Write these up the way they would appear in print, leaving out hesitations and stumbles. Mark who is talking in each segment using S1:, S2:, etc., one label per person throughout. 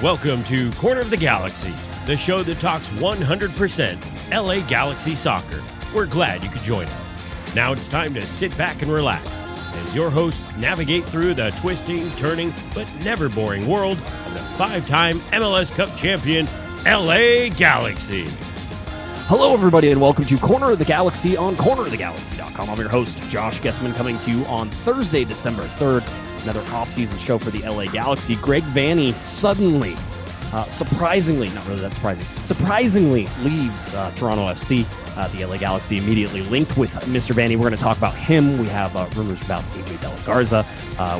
S1: Welcome to Corner of the Galaxy, the show that talks 100% LA Galaxy soccer. We're glad you could join us. Now it's time to sit back and relax as your hosts navigate through the twisting, turning, but never boring world of the five-time MLS Cup champion, LA Galaxy.
S2: Hello, everybody, and welcome to Corner of the Galaxy on cornerofthegalaxy.com. I'm your host, Josh Guesman, coming to you on Thursday, December 3rd. Another off-season show for the LA Galaxy. Greg Vanney suddenly, surprisingly leaves Toronto FC. The LA Galaxy immediately linked with Mr. Vanney. We're going to talk about him. We have rumors about Adrian De La Garza.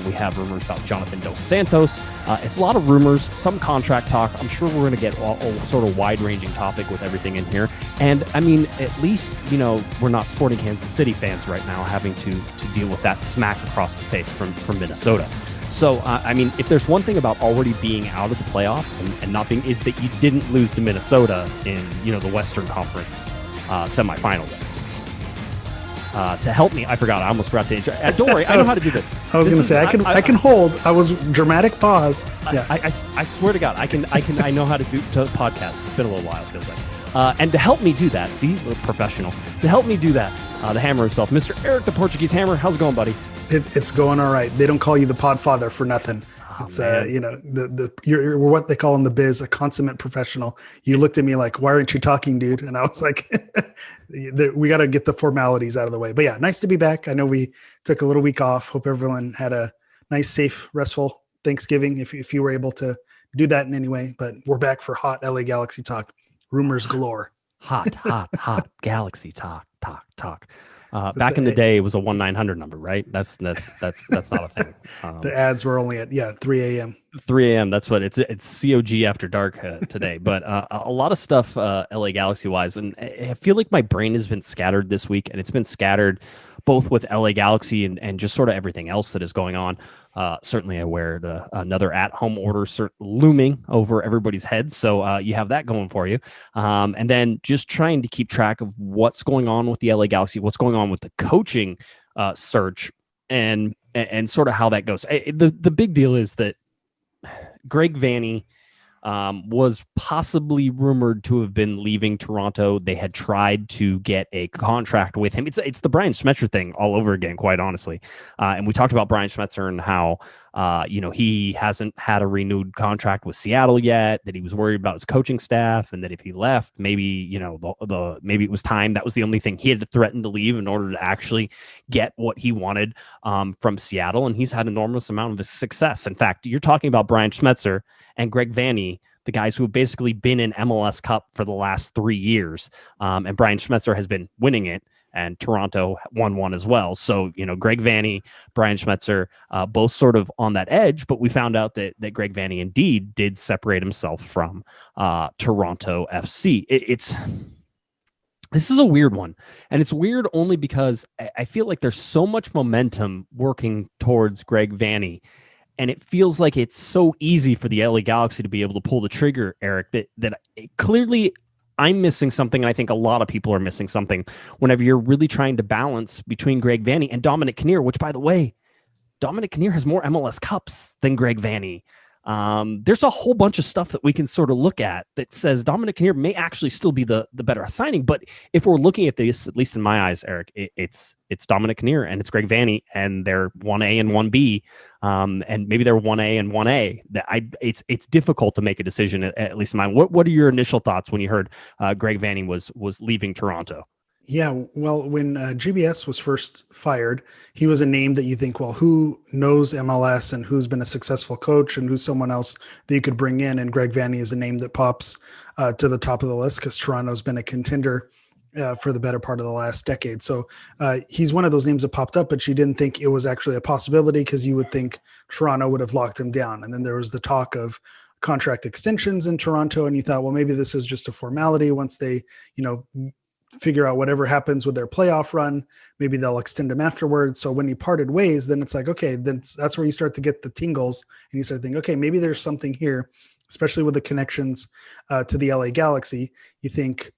S2: We have rumors about Jonathan Dos Santos. It's a lot of rumors, some contract talk. I'm sure we're going to get a sort of wide-ranging topic with everything in here. And, I mean, at least, you know, we're not Sporting Kansas City fans right now having to deal with that smack across the face from Minnesota. So, I mean, if there's one thing about already being out of the playoffs and not being, is that you didn't lose to Minnesota in, you know, the Western Conference semifinal day. To help me, I forgot. I almost forgot to intro. Don't worry, I know how to do this.
S3: I was going to say I can hold. I was dramatic pause. Yeah.
S2: I swear to God, I know how to do to podcast. It's been a little while, it feels like. And to help me do that, see, we're professional. To help me do that, the Hammer himself, Mr. Eric, the Portuguese Hammer. How's it going, buddy?
S3: It's going all right. They don't call you the Podfather for nothing. It's you know, you're what they call in the biz a consummate professional. You looked at me like, why aren't you talking, dude? And I was like, we got to get the formalities out of the way. But yeah, nice to be back. I know we took a little week off. Hope everyone had a nice, safe, restful Thanksgiving if you were able to do that in any way. But we're back for hot LA Galaxy talk. Rumors galore.
S2: Hot Galaxy talk. Back in the day, it was a 1-900 number, right? That's not a thing.
S3: The ads were only at 3 a.m.
S2: 3 a.m. That's what it's COG after dark today. But a lot of stuff LA Galaxy wise, and I feel like my brain has been scattered this week, and it's been scattered both with LA Galaxy and just sort of everything else that is going on. Certainly aware of another at-home order looming over everybody's heads. So you have that going for you. And then just trying to keep track of what's going on with the LA Galaxy, what's going on with the coaching search, and sort of how that goes. The big deal is that Greg Vanney was possibly rumored to have been leaving Toronto. They had tried to get a contract with him. It's the Brian Schmetzer thing all over again, quite honestly. And we talked about Brian Schmetzer and how he hasn't had a renewed contract with Seattle yet, that he was worried about his coaching staff, and that if he left, maybe, maybe it was time. That was the only thing. He had to threaten to leave in order to actually get what he wanted from Seattle. And he's had an enormous amount of success. In fact, you're talking about Brian Schmetzer and Greg Vanney, the guys who have basically been in MLS Cup for the last 3 years. And Brian Schmetzer has been winning it, and Toronto won one as well. So, Greg Vanney, Brian Schmetzer, both sort of on that edge, but we found out that Greg Vanney indeed did separate himself from Toronto FC. This is a weird one, and it's weird only because I feel like there's so much momentum working towards Greg Vanney. And it feels like it's so easy for the LA Galaxy to be able to pull the trigger, Eric, that clearly I'm missing something. And I think a lot of people are missing something whenever you're really trying to balance between Greg Vanney and Dominic Kinnear, which, by the way, Dominic Kinnear has more MLS Cups than Greg Vanney. There's a whole bunch of stuff that we can sort of look at that says Dominic Kinnear may actually still be the better signing. But if we're looking at this, at least in my eyes, Eric, it's Dominic Kinnear and it's Greg Vanney, and they're 1A and 1B. And maybe they're 1A and 1A. It's difficult to make a decision, at least in mine. What are your initial thoughts when you heard Greg Vanney was leaving Toronto?
S3: Yeah, well, when GBS was first fired, he was a name that you think, well, who knows MLS and who's been a successful coach and who's someone else that you could bring in? And Greg Vanney is a name that pops to the top of the list because Toronto's been a contender for the better part of the last decade. So he's one of those names that popped up, but you didn't think it was actually a possibility because you would think Toronto would have locked him down. And then there was the talk of contract extensions in Toronto, and you thought, well, maybe this is just a formality. Once they, figure out whatever happens with their playoff run, maybe they'll extend him afterwards. So when he parted ways, then it's like, okay, then that's where you start to get the tingles and you start thinking, okay, maybe there's something here, especially with the connections to the LA Galaxy. You think,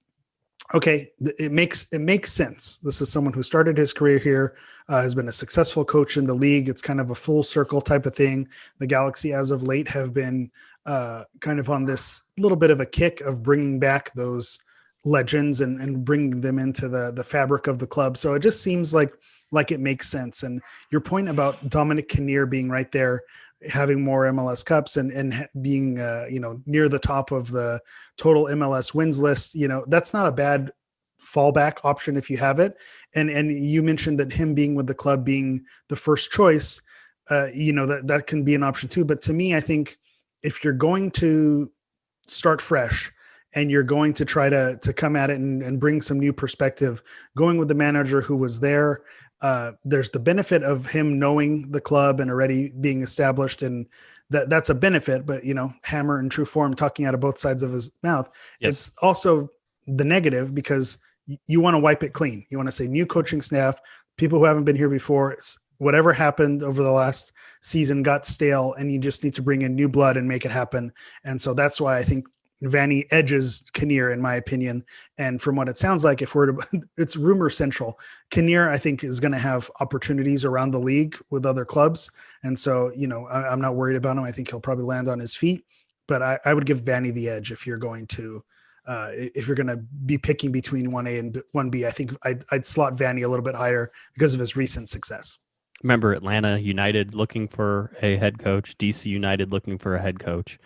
S3: okay, it makes sense. This is someone who started his career here, has been a successful coach in the league. It's kind of a full circle type of thing. The Galaxy as of late have been kind of on this little bit of a kick of bringing back those legends and bringing them into the fabric of the club. So it just seems like it makes sense. And your point about Dominic Kinnear being right there, having more MLS Cups and being, near the top of the total MLS wins list, that's not a bad fallback option if you have it. And you mentioned that him being with the club being the first choice, that can be an option too. But to me, I think if you're going to start fresh and you're going to try to come at it and bring some new perspective, going with the manager who was there, there's the benefit of him knowing the club and already being established, and that's a benefit. But Hammer in true form, talking out of both sides of his mouth. Yes. It's also the negative because you want to wipe it clean. You want to say new coaching staff, people who haven't been here before. Whatever happened over the last season got stale, and you just need to bring in new blood and make it happen. And so that's why I think Vanney edges Kinnear, in my opinion. And from what it sounds like, it's rumor central. Kinnear, I think, is going to have opportunities around the league with other clubs. And so, I'm not worried about him. I think he'll probably land on his feet, but I would give Vanney the edge if you're going to be picking between 1A and 1B. I think I'd slot Vanney a little bit higher because of his recent success.
S2: Remember Atlanta United looking for a head coach, DC United looking for a head coach,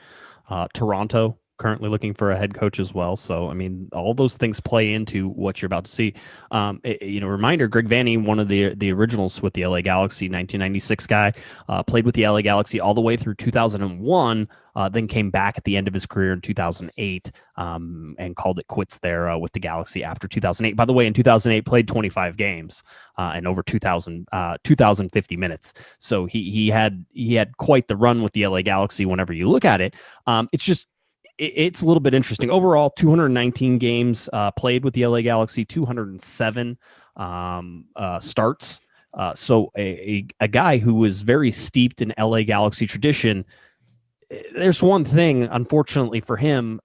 S2: Toronto currently looking for a head coach as well. So, I mean, all those things play into what you're about to see. Reminder, Greg Vanney, one of the originals with the LA Galaxy, 1996 guy, played with the LA Galaxy all the way through 2001, then came back at the end of his career in 2008 and called it quits there with the Galaxy after 2008. By the way, in 2008, played 25 games and over 2,050 minutes. So he had quite the run with the LA Galaxy whenever you look at it. It's a little bit interesting. Overall, 219 games played with the LA Galaxy, 207 starts. So a guy who was very steeped in LA Galaxy tradition. There's one thing, unfortunately for him,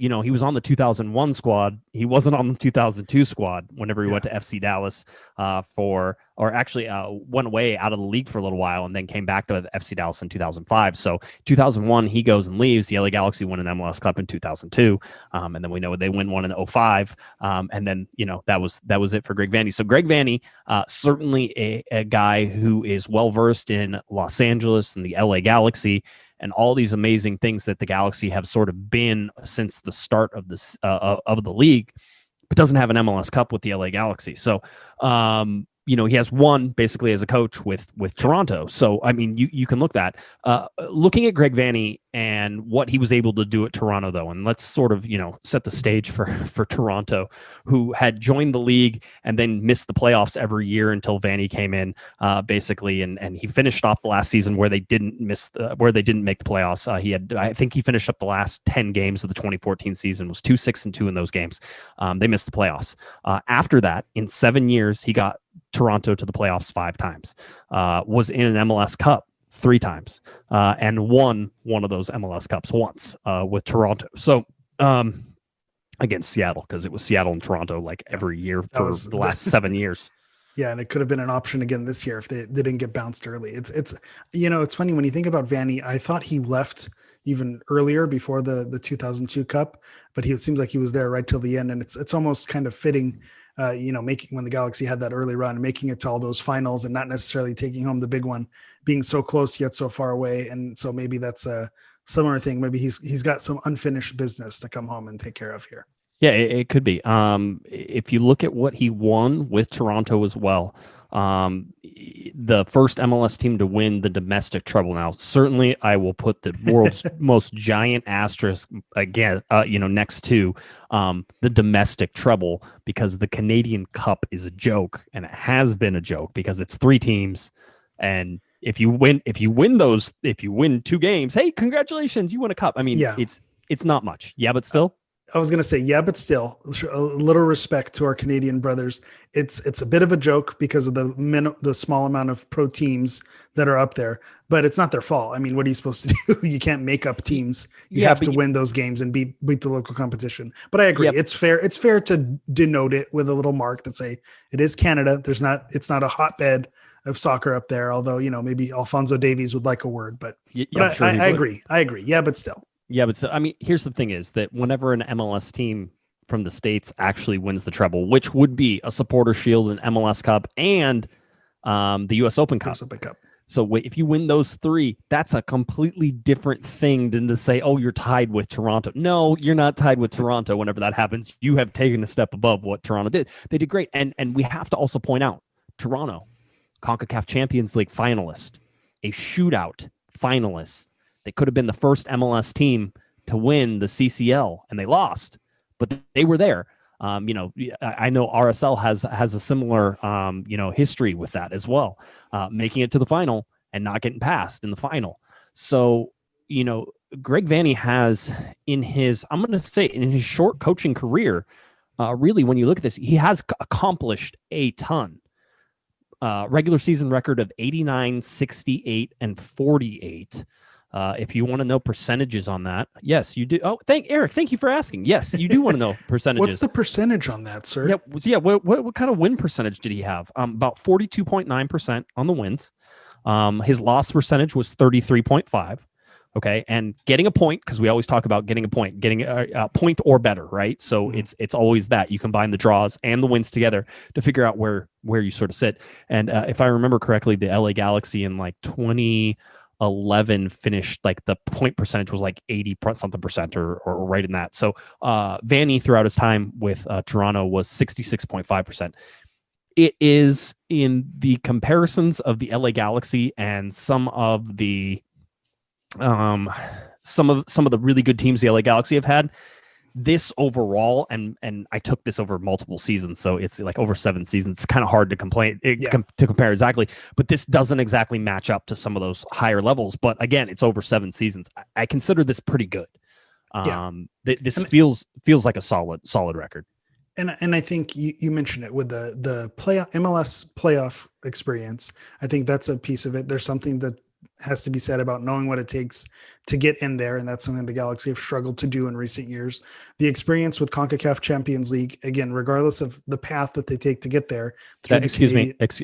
S2: he was on the 2001 squad. He wasn't on the 2002 squad whenever he went to FC Dallas went away out of the league for a little while and then came back to FC Dallas in 2005. So 2001, he goes and leaves. The LA Galaxy won an MLS Cup in 2002. And then we know they win one in 2005. And then, that was it for Greg Vanney. So Greg Vanney, certainly a guy who is well-versed in Los Angeles and the LA Galaxy, and all these amazing things that the Galaxy have sort of been since the start of this of the league, but doesn't have an MLS Cup with the LA Galaxy. So, he has one basically as a coach with Toronto. So, I mean, you can look at looking at Greg Vanney and what he was able to do at Toronto, though. And let's sort of, set the stage for Toronto, who had joined the league and then missed the playoffs every year until Vanney came in, basically. And he finished off the last season where they didn't make the playoffs. I think he finished up the last 10 games of the 2014 season, was 2-6-2 in those games. They missed the playoffs. After that, in 7 years, he got Toronto to the playoffs 5 times, was in an MLS Cup 3 times, and won one of those MLS Cups once with Toronto. So against Seattle, because it was Seattle and Toronto like every year for the last 7 years.
S3: Yeah, and it could have been an option again this year if they didn't get bounced early. It's funny when you think about Vanney. I thought he left even earlier before the 2002 Cup, but it seems like he was there right till the end, and it's almost kind of fitting. Making when the Galaxy had that early run, making it to all those finals and not necessarily taking home the big one, being so close yet so far away. And so maybe that's a similar thing. Maybe he's got some unfinished business to come home and take care of here.
S2: Yeah, it could be. If you look at what he won with Toronto as well, the first MLS team to win the domestic treble. Now, certainly I will put the world's most giant asterisk again, next to the domestic treble, because the Canadian Cup is a joke, and it has been a joke because it's 3 teams. And if you win 2 games, hey, congratulations, you won a cup. I mean, it's not much. Yeah, but still.
S3: I was going to say, yeah, but still, a little respect to our Canadian brothers. It's a bit of a joke because of the small amount of pro teams that are up there, but it's not their fault. I mean, what are you supposed to do? You can't make up teams. You have to win those games and beat the local competition. But I agree. Yep. It's fair. It's fair to denote it with a little mark that say it is Canada. It's not a hotbed of soccer up there. Although, maybe Alphonso Davies would like a word, but,
S2: I'm sure
S3: I agree. I agree. Yeah, but still.
S2: Yeah, but I mean, here's the thing is that whenever an MLS team from the States actually wins the treble, which would be a Supporter Shield, an MLS Cup, and the U.S. Open Cup. So if you win those three, that's a completely different thing than to say, oh, you're tied with Toronto. No, you're not tied with Toronto. Whenever that happens, you have taken a step above what Toronto did. They did great. And we have to also point out, Toronto, CONCACAF Champions League finalist, a shootout finalist. They could have been the first MLS team to win the CCL, and they lost, but they were there. I know RSL has a similar, history with that as well, making it to the final and not getting past in the final. So, Greg Vanney has in his short coaching career, really, when you look at this, he has accomplished a ton. Regular season record of 89, 68, and 48. If you want to know percentages on that, yes, you do. Oh, thank you for asking. Yes, you do want to know percentages.
S3: What's the percentage on that, sir?
S2: Yeah. What kind of win percentage did he have? About 42.9% on the wins. His loss percentage was 33.5. Okay, and getting a point, because we always talk about getting a point or better, right? So it's always that you combine the draws and the wins together to figure out where you sort of sit. And if I remember correctly, the LA Galaxy in like 2011 finished, like the point percentage was like 80-something percent or right in that. So Vanney throughout his time with Toronto was 66.5%. It is in the comparisons of the LA Galaxy and some of the really good teams the LA Galaxy have had. This overall, and I took this over multiple seasons, so it's like over 7 seasons. It's kind of hard to to compare exactly, but this doesn't exactly match up to some of those higher levels. But again, it's over 7 seasons. I consider this pretty good. This feels like a solid record.
S3: And I think you mentioned it with the MLS playoff experience. I think that's a piece of it. There's something that has to be said about knowing what it takes to get in there, and that's something the Galaxy have struggled to do in recent years. The experience with CONCACAF Champions League, again, regardless of the path that they take to get there.
S2: Excuse me, that's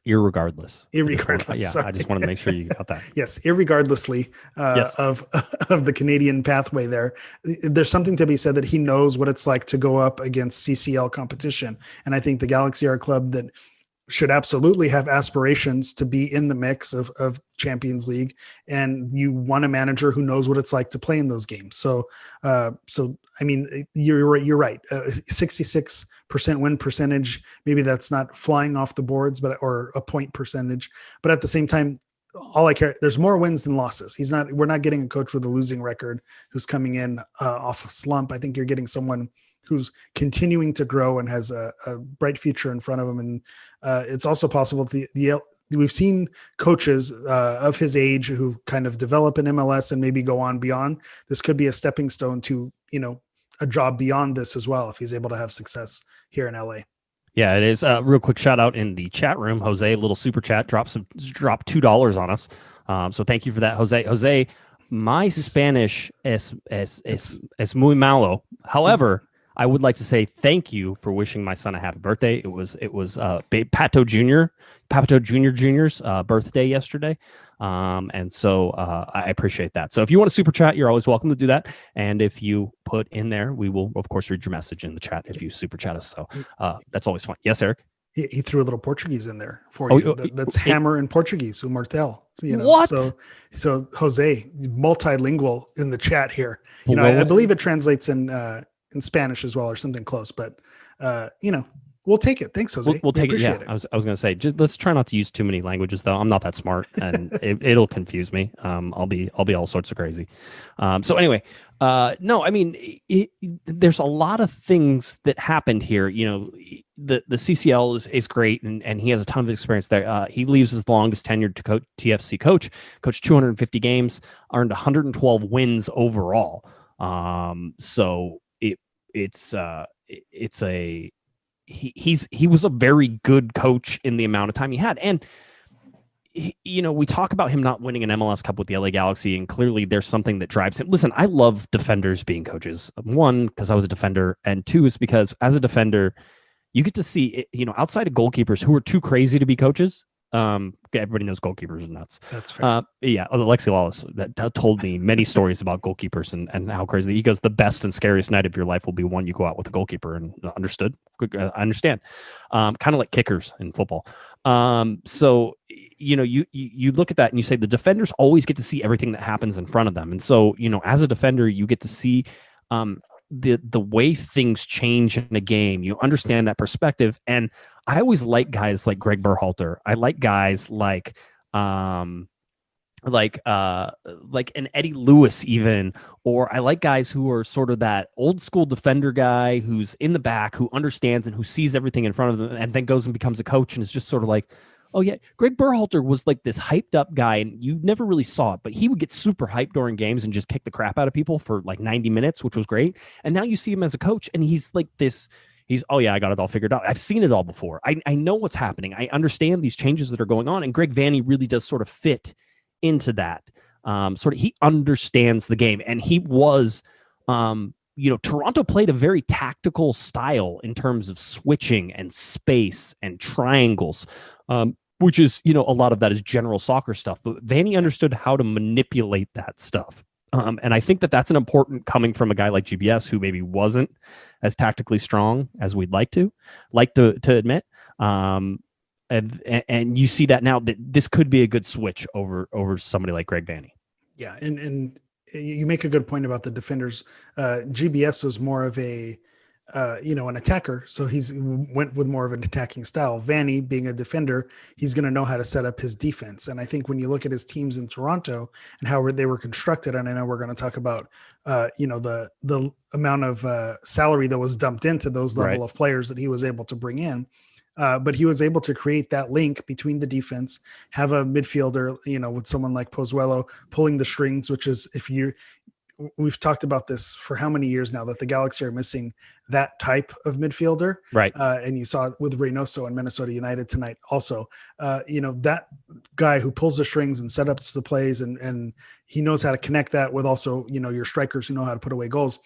S2: irregardless.
S3: Irregardless.
S2: Yeah, I just want to make sure you got that.
S3: Yes, irregardlessly of the Canadian pathway there. There's something to be said that he knows what it's like to go up against CCL competition, and I think the Galaxy are a club that should absolutely have aspirations to be in the mix of Champions League, and you want a manager who knows what it's like to play in those games. So I mean, you're right. 66% win percentage. Maybe that's not flying off the boards, or a point percentage. But at the same time, all I care, there's more wins than losses. We're not getting a coach with a losing record who's coming in off a slump. I think you're getting someone who's continuing to grow and has a bright future in front of him. And it's also possible we've seen coaches of his age who kind of develop in MLS and maybe go on beyond. This could be a stepping stone to, a job beyond this as well, if he's able to have success here in LA.
S2: Yeah, it is. Real quick shout out in the chat room. Jose, a little super chat, dropped $2 on us. So thank you for that, Jose. Jose, my Spanish es muy malo. However, I would like to say thank you for wishing my son a happy birthday. It was Pato Jr.'s birthday yesterday. And so I appreciate that. So if you want to super chat, you're always welcome to do that. And if you put in there, we will, of course, read your message in the chat if you super chat us. So that's always fun. Yes, Eric?
S3: He threw a little Portuguese in there for you. That's hammer in Portuguese, o martel.
S2: What?
S3: So Jose, multilingual in the chat here. I believe it translates in Spanish as well, or something close, but we'll take it. Thanks, Jose.
S2: We'll take it. Yeah, I was going to say, just let's try not to use too many languages, though. I'm not that smart, and it'll confuse me. I'll be all sorts of crazy. So anyway, no, I mean, there's a lot of things that happened here. The CCL is great, and he has a ton of experience there. He leaves as the longest tenured TFC coach, coached 250 games, earned 112 wins overall. So he was a very good coach in the amount of time he had. And we talk about him not winning an MLS Cup with the LA Galaxy, and clearly there's something that drives him. Listen, I love defenders being coaches. One, because I was a defender, and two is because as a defender, you get to see, outside of goalkeepers who are too crazy to be coaches, Everybody knows goalkeepers are nuts.
S3: That's fair.
S2: Yeah, Alexi Lawless that told me many stories about goalkeepers and how crazy. He goes, the best and scariest night of your life will be one you go out with a goalkeeper. And understood. I understand. Kind of like kickers in football. So you look at that and you say the defenders always get to see everything that happens in front of them. And so, as a defender, you get to see the way things change in a game. You understand that perspective. And I always like guys like Greg Berhalter. I like guys like an Eddie Lewis even, or I like guys who are sort of that old school defender guy who's in the back, who understands and who sees everything in front of them and then goes and becomes a coach and is just sort of like, oh yeah, Greg Berhalter was like this hyped up guy and you never really saw it, but he would get super hyped during games and just kick the crap out of people for like 90 minutes, which was great. And now you see him as a coach and he's like this. Oh yeah, I got it all figured out. I've seen it all before. I know what's happening. I understand these changes that are going on. And Greg Vanney really does sort of fit into that. He understands the game. And he was, Toronto played a very tactical style in terms of switching and space and triangles, which is, a lot of that is general soccer stuff. But Vanney understood how to manipulate that stuff. And I think that that's an important coming from a guy like GBS who maybe wasn't as tactically strong as we'd like to admit. And you see that now that this could be a good switch over somebody like Greg Vanney.
S3: Yeah. And you make a good point about the defenders. GBS was more of an attacker. So he's went with more of an attacking style. Vanney being a defender, he's going to know how to set up his defense. And I think when you look at his teams in Toronto and how they were constructed, and I know we're going to talk about, the amount of salary that was dumped into those level of players that he was able to bring in. But he was able to create that link between the defense, have a midfielder, with someone like Pozuelo pulling the strings, which is we've talked about this for how many years now that the Galaxy are missing that type of midfielder.
S2: Right.
S3: And you saw it with Reynoso and Minnesota United tonight also, that guy who pulls the strings and set up the plays and he knows how to connect that with also, your strikers who know how to put away goals,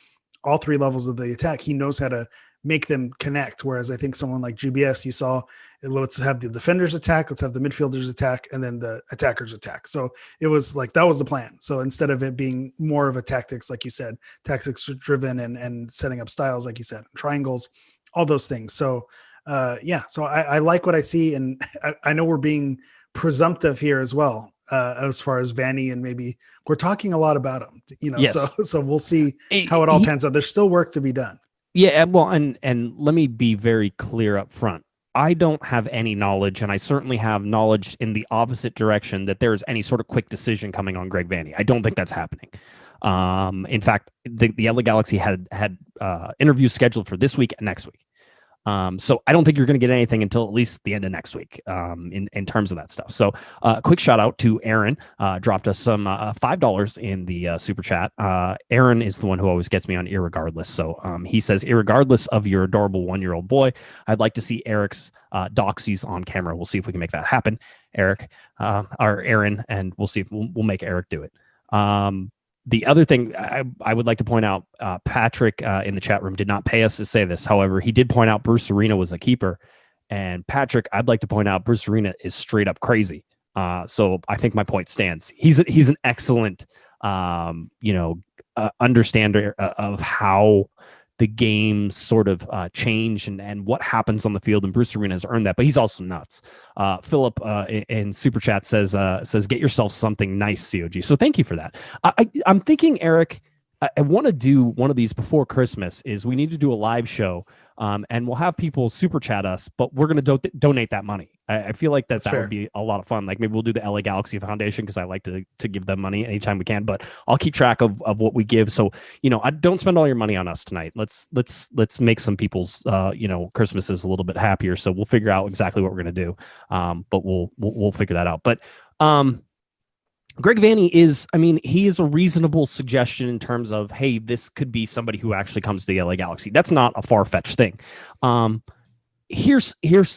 S3: all three levels of the attack. He knows how to make them connect. Whereas I think someone like GBS, you saw, let's have the defenders attack, let's have the midfielders attack, and then the attackers attack. So it was like, that was the plan. So instead of it being more of a tactics, like you said, tactics driven and setting up styles, like you said, triangles, all those things. So so I like what I see. And I know we're being presumptive here as well, as far as Vanney, and maybe we're talking a lot about him,
S2: Yes.
S3: So we'll see how it all pans out. There's still work to be done.
S2: Yeah, well, and let me be very clear up front. I don't have any knowledge, and I certainly have knowledge in the opposite direction that there's any sort of quick decision coming on Greg Vanney. I don't think that's happening. In fact, the LA Galaxy had interviews scheduled for this week and next week. So I don't think you're going to get anything until at least the end of next week, in terms of that stuff. So quick shout out to Aaron, dropped us some $5 in the super chat. Aaron is the one who always gets me on irregardless. So he says, irregardless of your adorable 1-year-old boy, I'd like to see Eric's doxies on camera. We'll see if we can make that happen, Eric, or Aaron, and we'll see if we'll make Eric do it. The other thing I would like to point out, Patrick in the chat room did not pay us to say this. However, he did point out Bruce Arena was a keeper. And Patrick, I'd like to point out Bruce Arena is straight up crazy. So I think my point stands. He's an excellent, understander of how the game sort of change and what happens on the field, and Bruce Arena has earned that, but he's also nuts. Philip in Super Chat says get yourself something nice, COG. So thank you for that. I'm thinking, Eric, I want to do one of these before Christmas. Is we need to do a live show, and we'll have people super chat us, but we're going to donate that money. I feel like that would be a lot of fun. Like maybe we'll do the LA Galaxy Foundation because I like to give them money anytime we can. But I'll keep track of what we give. So I don't spend all your money on us tonight. Let's make some people's Christmases a little bit happier. So we'll figure out exactly what we're going to do. But we'll figure that out. But Greg Vanney he is a reasonable suggestion in terms of, hey, this could be somebody who actually comes to the LA Galaxy. That's not a far-fetched thing. Here's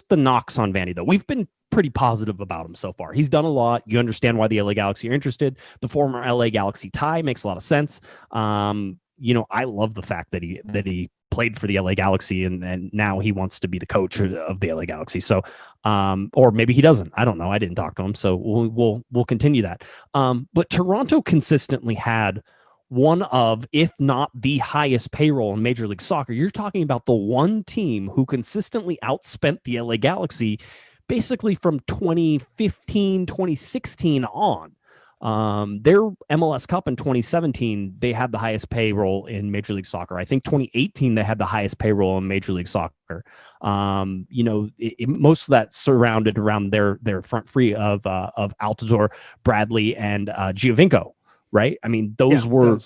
S2: the knocks on Vanney, though. We've been pretty positive about him so far. He's done a lot. You understand why the LA Galaxy are interested. The former LA Galaxy tie makes a lot of sense. I love the fact that he played for the LA Galaxy, and now he wants to be the coach of the LA Galaxy. So, or maybe he doesn't. I don't know. I didn't talk to him, so we'll continue that. But Toronto consistently had one of, if not the highest payroll in Major League Soccer. You're talking about the one team who consistently outspent the LA Galaxy basically from 2015, 2016 on. Their MLS Cup in 2017, they had the highest payroll in Major League Soccer. I think 2018, they had the highest payroll in Major League Soccer. Most of that surrounded around their front three of Altidore, Bradley, and Giovinco. Right? I mean, those were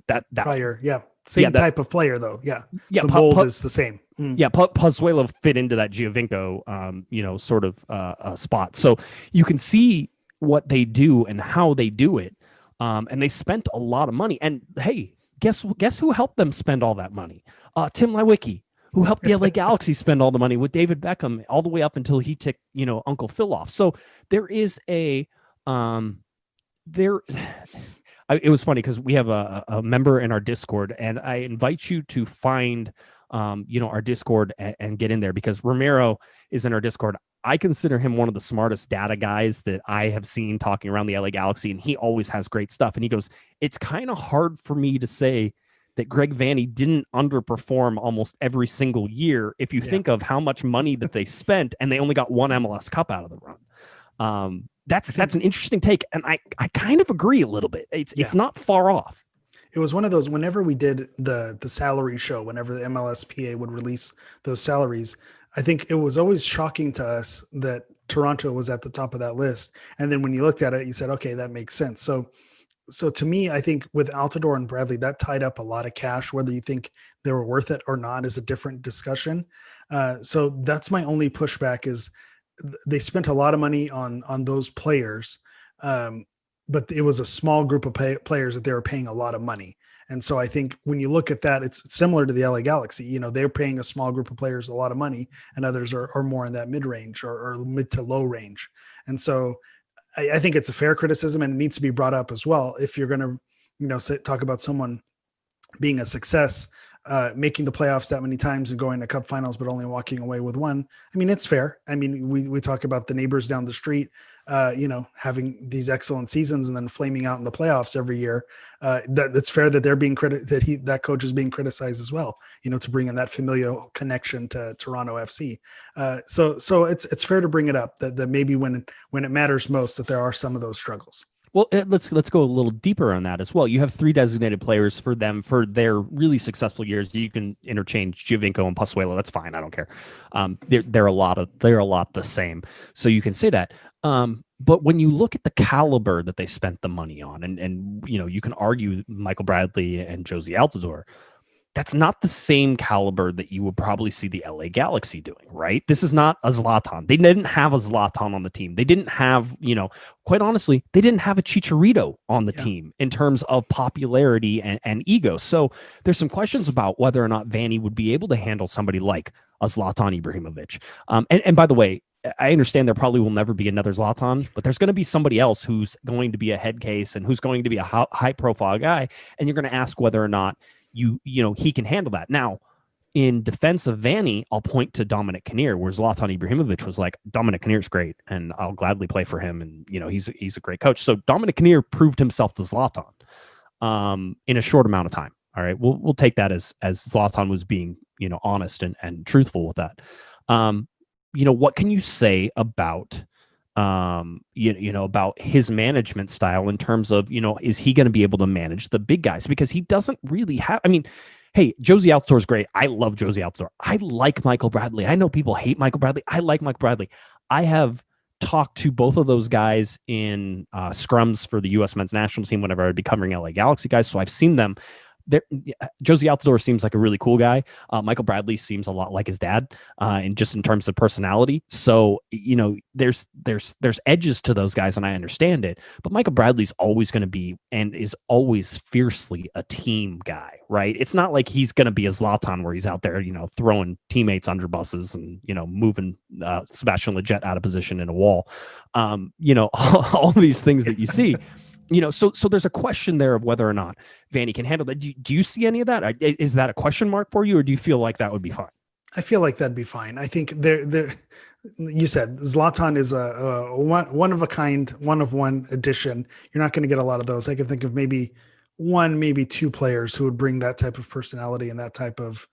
S2: that
S3: prior, same type of player though. The mold is the same.
S2: Yeah, Pozuelo fit into that Giovinco, sort of spot. So you can see what they do and how they do it, and they spent a lot of money. And hey, guess who helped them spend all that money? Tim Lieweke, who helped the LA Galaxy spend all the money with David Beckham all the way up until he ticked Uncle Phil off. So there is a it was funny because we have a member in our Discord, and I invite you to find, our Discord and get in there, because Ramiro is in our Discord. I consider him one of the smartest data guys that I have seen talking around the LA Galaxy, and he always has great stuff. And he goes, it's kind of hard for me to say that Greg Vanney didn't underperform almost every single year if you think of how much money that they spent, and they only got one MLS Cup out of the run. That's an interesting take, and I kind of agree a little bit. It's not far off.
S3: It was one of those, whenever we did the salary show, whenever the MLSPA would release those salaries, I think it was always shocking to us that Toronto was at the top of that list. And then when you looked at it, you said, okay, that makes sense. So to me, I think with Altidore and Bradley, that tied up a lot of cash. Whether you think they were worth it or not is a different discussion. So that's my only pushback, is they spent a lot of money on those players, but it was a small group of players that they were paying a lot of money. And so I think when you look at that, it's similar to the LA Galaxy. They're paying a small group of players a lot of money, and others are more in that mid-range or mid to low range. And so I think it's a fair criticism, and it needs to be brought up as well. If you're going to, talk about someone being a success, making the playoffs that many times and going to cup finals, but only walking away with one. I mean, it's fair. I mean, we talk about the neighbors down the street, having these excellent seasons and then flaming out in the playoffs every year. That's fair that they're being that coach is being criticized as well, to bring in that familial connection to Toronto FC. So it's fair to bring it up that maybe when it matters most, that there are some of those struggles.
S2: Well, let's go a little deeper on that as well. You have 3 designated players for them for their really successful years. You can interchange Giovinco and Pozuelo. That's fine. I don't care. They're a lot the same. So you can say that. But when you look at the caliber that they spent the money on, and you can argue Michael Bradley and Josie Altidore, that's not the same caliber that you would probably see the LA Galaxy doing, right? This is not a Zlatan. They didn't have a Zlatan on the team. They didn't have, quite honestly, they didn't have a Chicharito on the team in terms of popularity and ego. So there's some questions about whether or not Vanney would be able to handle somebody like a Zlatan Ibrahimovic. And by the way, I understand there probably will never be another Zlatan, but there's going to be somebody else who's going to be a head case and who's going to be a high profile guy. And you're going to ask whether or not he can handle that. Now, in defense of Vanney, I'll point to Dominic Kinnear, where Zlatan Ibrahimovic was like, Dominic Kinnear's great, and I'll gladly play for him, and he's a great coach. So Dominic Kinnear proved himself to Zlatan in a short amount of time. All right, we'll take that as Zlatan was being honest and truthful with that. What can you say about about his management style in terms of, is he going to be able to manage the big guys? Because he doesn't really have, hey, Josie Altidore is great. I love Josie Altidore. I like Michael Bradley. I know people hate Michael Bradley. I like Michael Bradley. I have talked to both of those guys in scrums for the U.S. men's national team whenever I'd be covering LA Galaxy guys. So I've seen them. Josie Altidore seems like a really cool guy. Michael Bradley seems a lot like his dad, and just in terms of personality. So there's edges to those guys, and I understand it. But Michael Bradley's always going to be, and is always fiercely, a team guy, right? It's not like he's going to be a Zlatan where he's out there, throwing teammates under buses and moving Sebastian Lletget out of position in a wall. All these things that you see. So there's a question there of whether or not Vanney can handle that. Do you see any of that? Is that a question mark for you, or do you feel like that would be fine?
S3: I feel like that'd be fine. I think you said Zlatan is a one of a kind, one of one addition. You're not going to get a lot of those. I can think of maybe one, maybe two players who would bring that type of personality and that type of,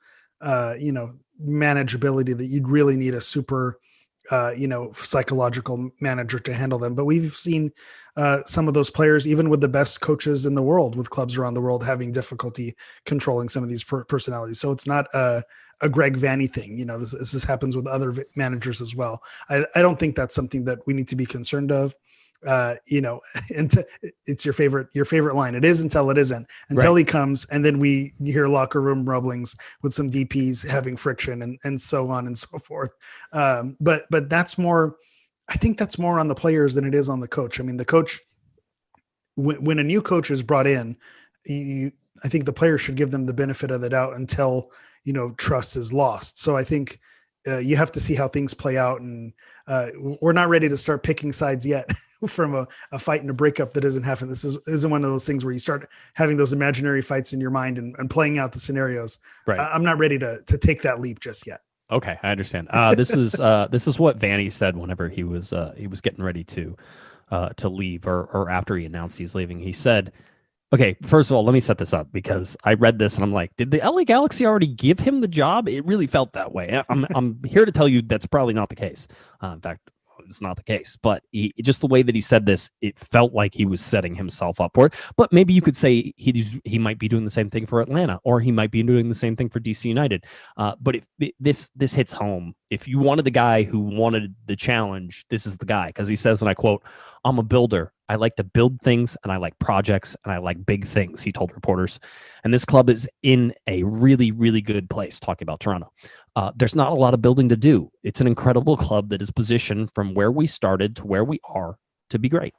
S3: manageability that you'd really need a super, psychological manager to handle them. But we've seen some of those players, even with the best coaches in the world, with clubs around the world, having difficulty controlling some of these personalities. So it's not a Greg Vanney thing. This happens with other managers as well. I don't think that's something that we need to be concerned of. And it's your favorite line. It is until it isn't, until he comes. And then you hear locker room rumblings with some DPs having friction and so on and so forth. But that's more, I think that's more on the players than it is on the coach. I mean, the coach, when a new coach is brought in, I think the players should give them the benefit of the doubt until, trust is lost. So I think you have to see how things play out, and we're not ready to start picking sides yet from a fight and a breakup that doesn't happen. This isn't one of those things where you start having those imaginary fights in your mind and playing out the scenarios.
S2: Right.
S3: I'm not ready to take that leap just yet.
S2: Okay, I understand. This is what Vanney said whenever he was getting ready to leave, or after he announced he's leaving. He said, okay, first of all, let me set this up, because I read this and I'm like, did the LA Galaxy already give him the job? It really felt that way. I'm here to tell you that's probably not the case. In fact, it's not the case. But just the way that he said this, it felt like he was setting himself up for it. But maybe you could say he might be doing the same thing for Atlanta, or he might be doing the same thing for DC United. But this hits home. If you wanted the guy who wanted the challenge, this is the guy, because he says, and I quote, "I'm a builder. I like to build things, and I like projects, and I like big things," he told reporters. And this club is in a really, really good place, talking about Toronto. There's not a lot of building to do. It's an incredible club that is positioned from where we started to where we are to be great.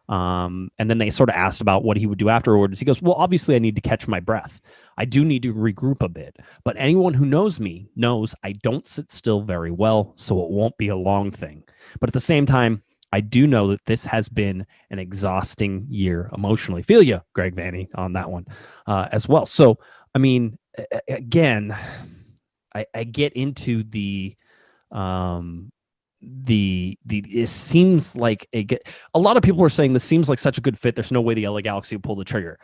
S2: And then they sort of asked about what he would do afterwards. He goes, well, obviously I need to catch my breath. I do need to regroup a bit, but anyone who knows me knows I don't sit still very well, so it won't be a long thing. But at the same time, I do know that this has been an exhausting year emotionally. Feel you, Greg Vanney, on that one as well. So, I mean, again, I get into it seems like a lot of people are saying this seems like such a good fit. There's no way the LA Galaxy would pull the trigger.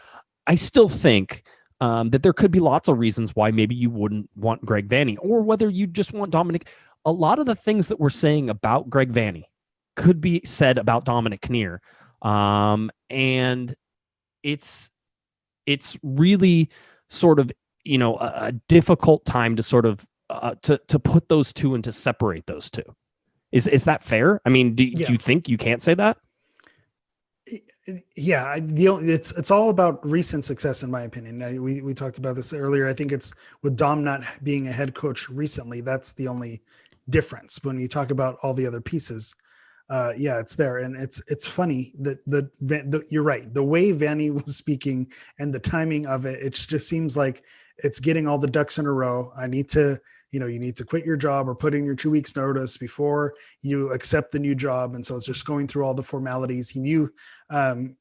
S2: I still think that there could be lots of reasons why maybe you wouldn't want Greg Vanney, or whether you just want Dominic. A lot of the things that we're saying about Greg Vanney could be said about Dominic Kinnear. And it's really sort of, a difficult time to sort of to put those two and to separate those two. Is that fair? I mean, do you think you can't say that?
S3: Yeah, it's all about recent success, in my opinion. We talked about this earlier. I think it's with Dom not being a head coach recently. That's the only difference when you talk about all the other pieces. It's there, and it's funny that you're right. The way Vanney was speaking and the timing of it, it just seems like it's getting all the ducks in a row. I need to, you need to quit your job or put in your 2 weeks notice before you accept the new job. And so it's just going through all the formalities. He knew, and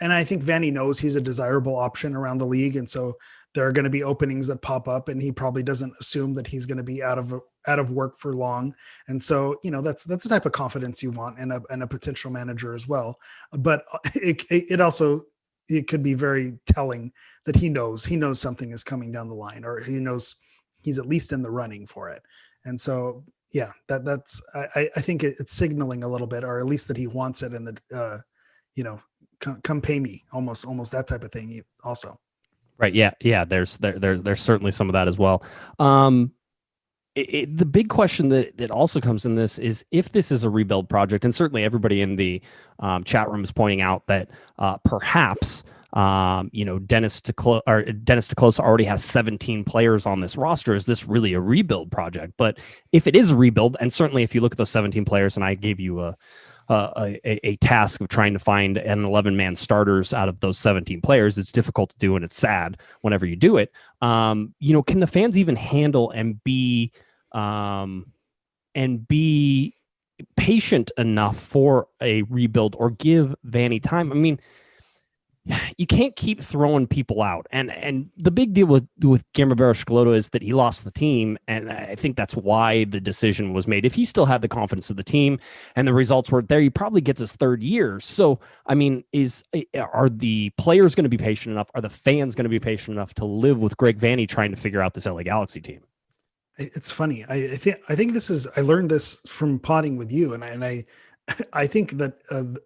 S3: I think Vanney knows he's a desirable option around the league. And so there are going to be openings that pop up, and he probably doesn't assume that he's going to be out of work for long. And so, that's the type of confidence you want in a potential manager as well. But it could be very telling that he knows something is coming down the line, or he knows he's at least in the running for it. And so, yeah, I think it's signaling a little bit, or at least that he wants it, and that, come pay me, almost that type of thing also.
S2: Right. Yeah. There's certainly some of that as well. The big question that also comes in this is if this is a rebuild project, and certainly everybody in the chat room is pointing out that perhaps Dennis Teclosa already has 17 players on this roster. Is this really a rebuild project? But if it is a rebuild, and certainly if you look at those 17 players, and I gave you a task of trying to find an 11-man starters out of those 17 players, it's difficult to do, and it's sad whenever you do it. Can the fans even handle and be patient enough for a rebuild, or give Vanney time? I mean, you can't keep throwing people out. And the big deal with Guillermo Barros-Schelotto is that he lost the team, and I think that's why the decision was made. If he still had the confidence of the team and the results weren't there, he probably gets his third year. So, I mean, are the players going to be patient enough? Are the fans going to be patient enough to live with Greg Vanney trying to figure out this LA Galaxy team?
S3: It's funny. I think this is, I learned this from potting with you, and I think that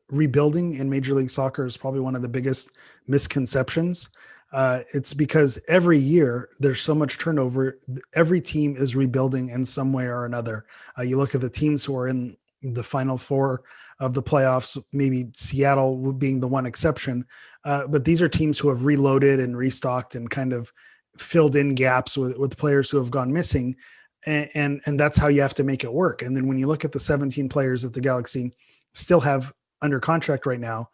S3: rebuilding in Major League Soccer is probably one of the biggest misconceptions. It's because every year there's so much turnover. Every team is rebuilding in some way or another. You look at the teams who are in the final four of the playoffs, maybe Seattle being the one exception. But these are teams who have reloaded and restocked and kind of filled in gaps with players who have gone missing. And that's how you have to make it work. And then when you look at the 17 players that the Galaxy still have under contract right now,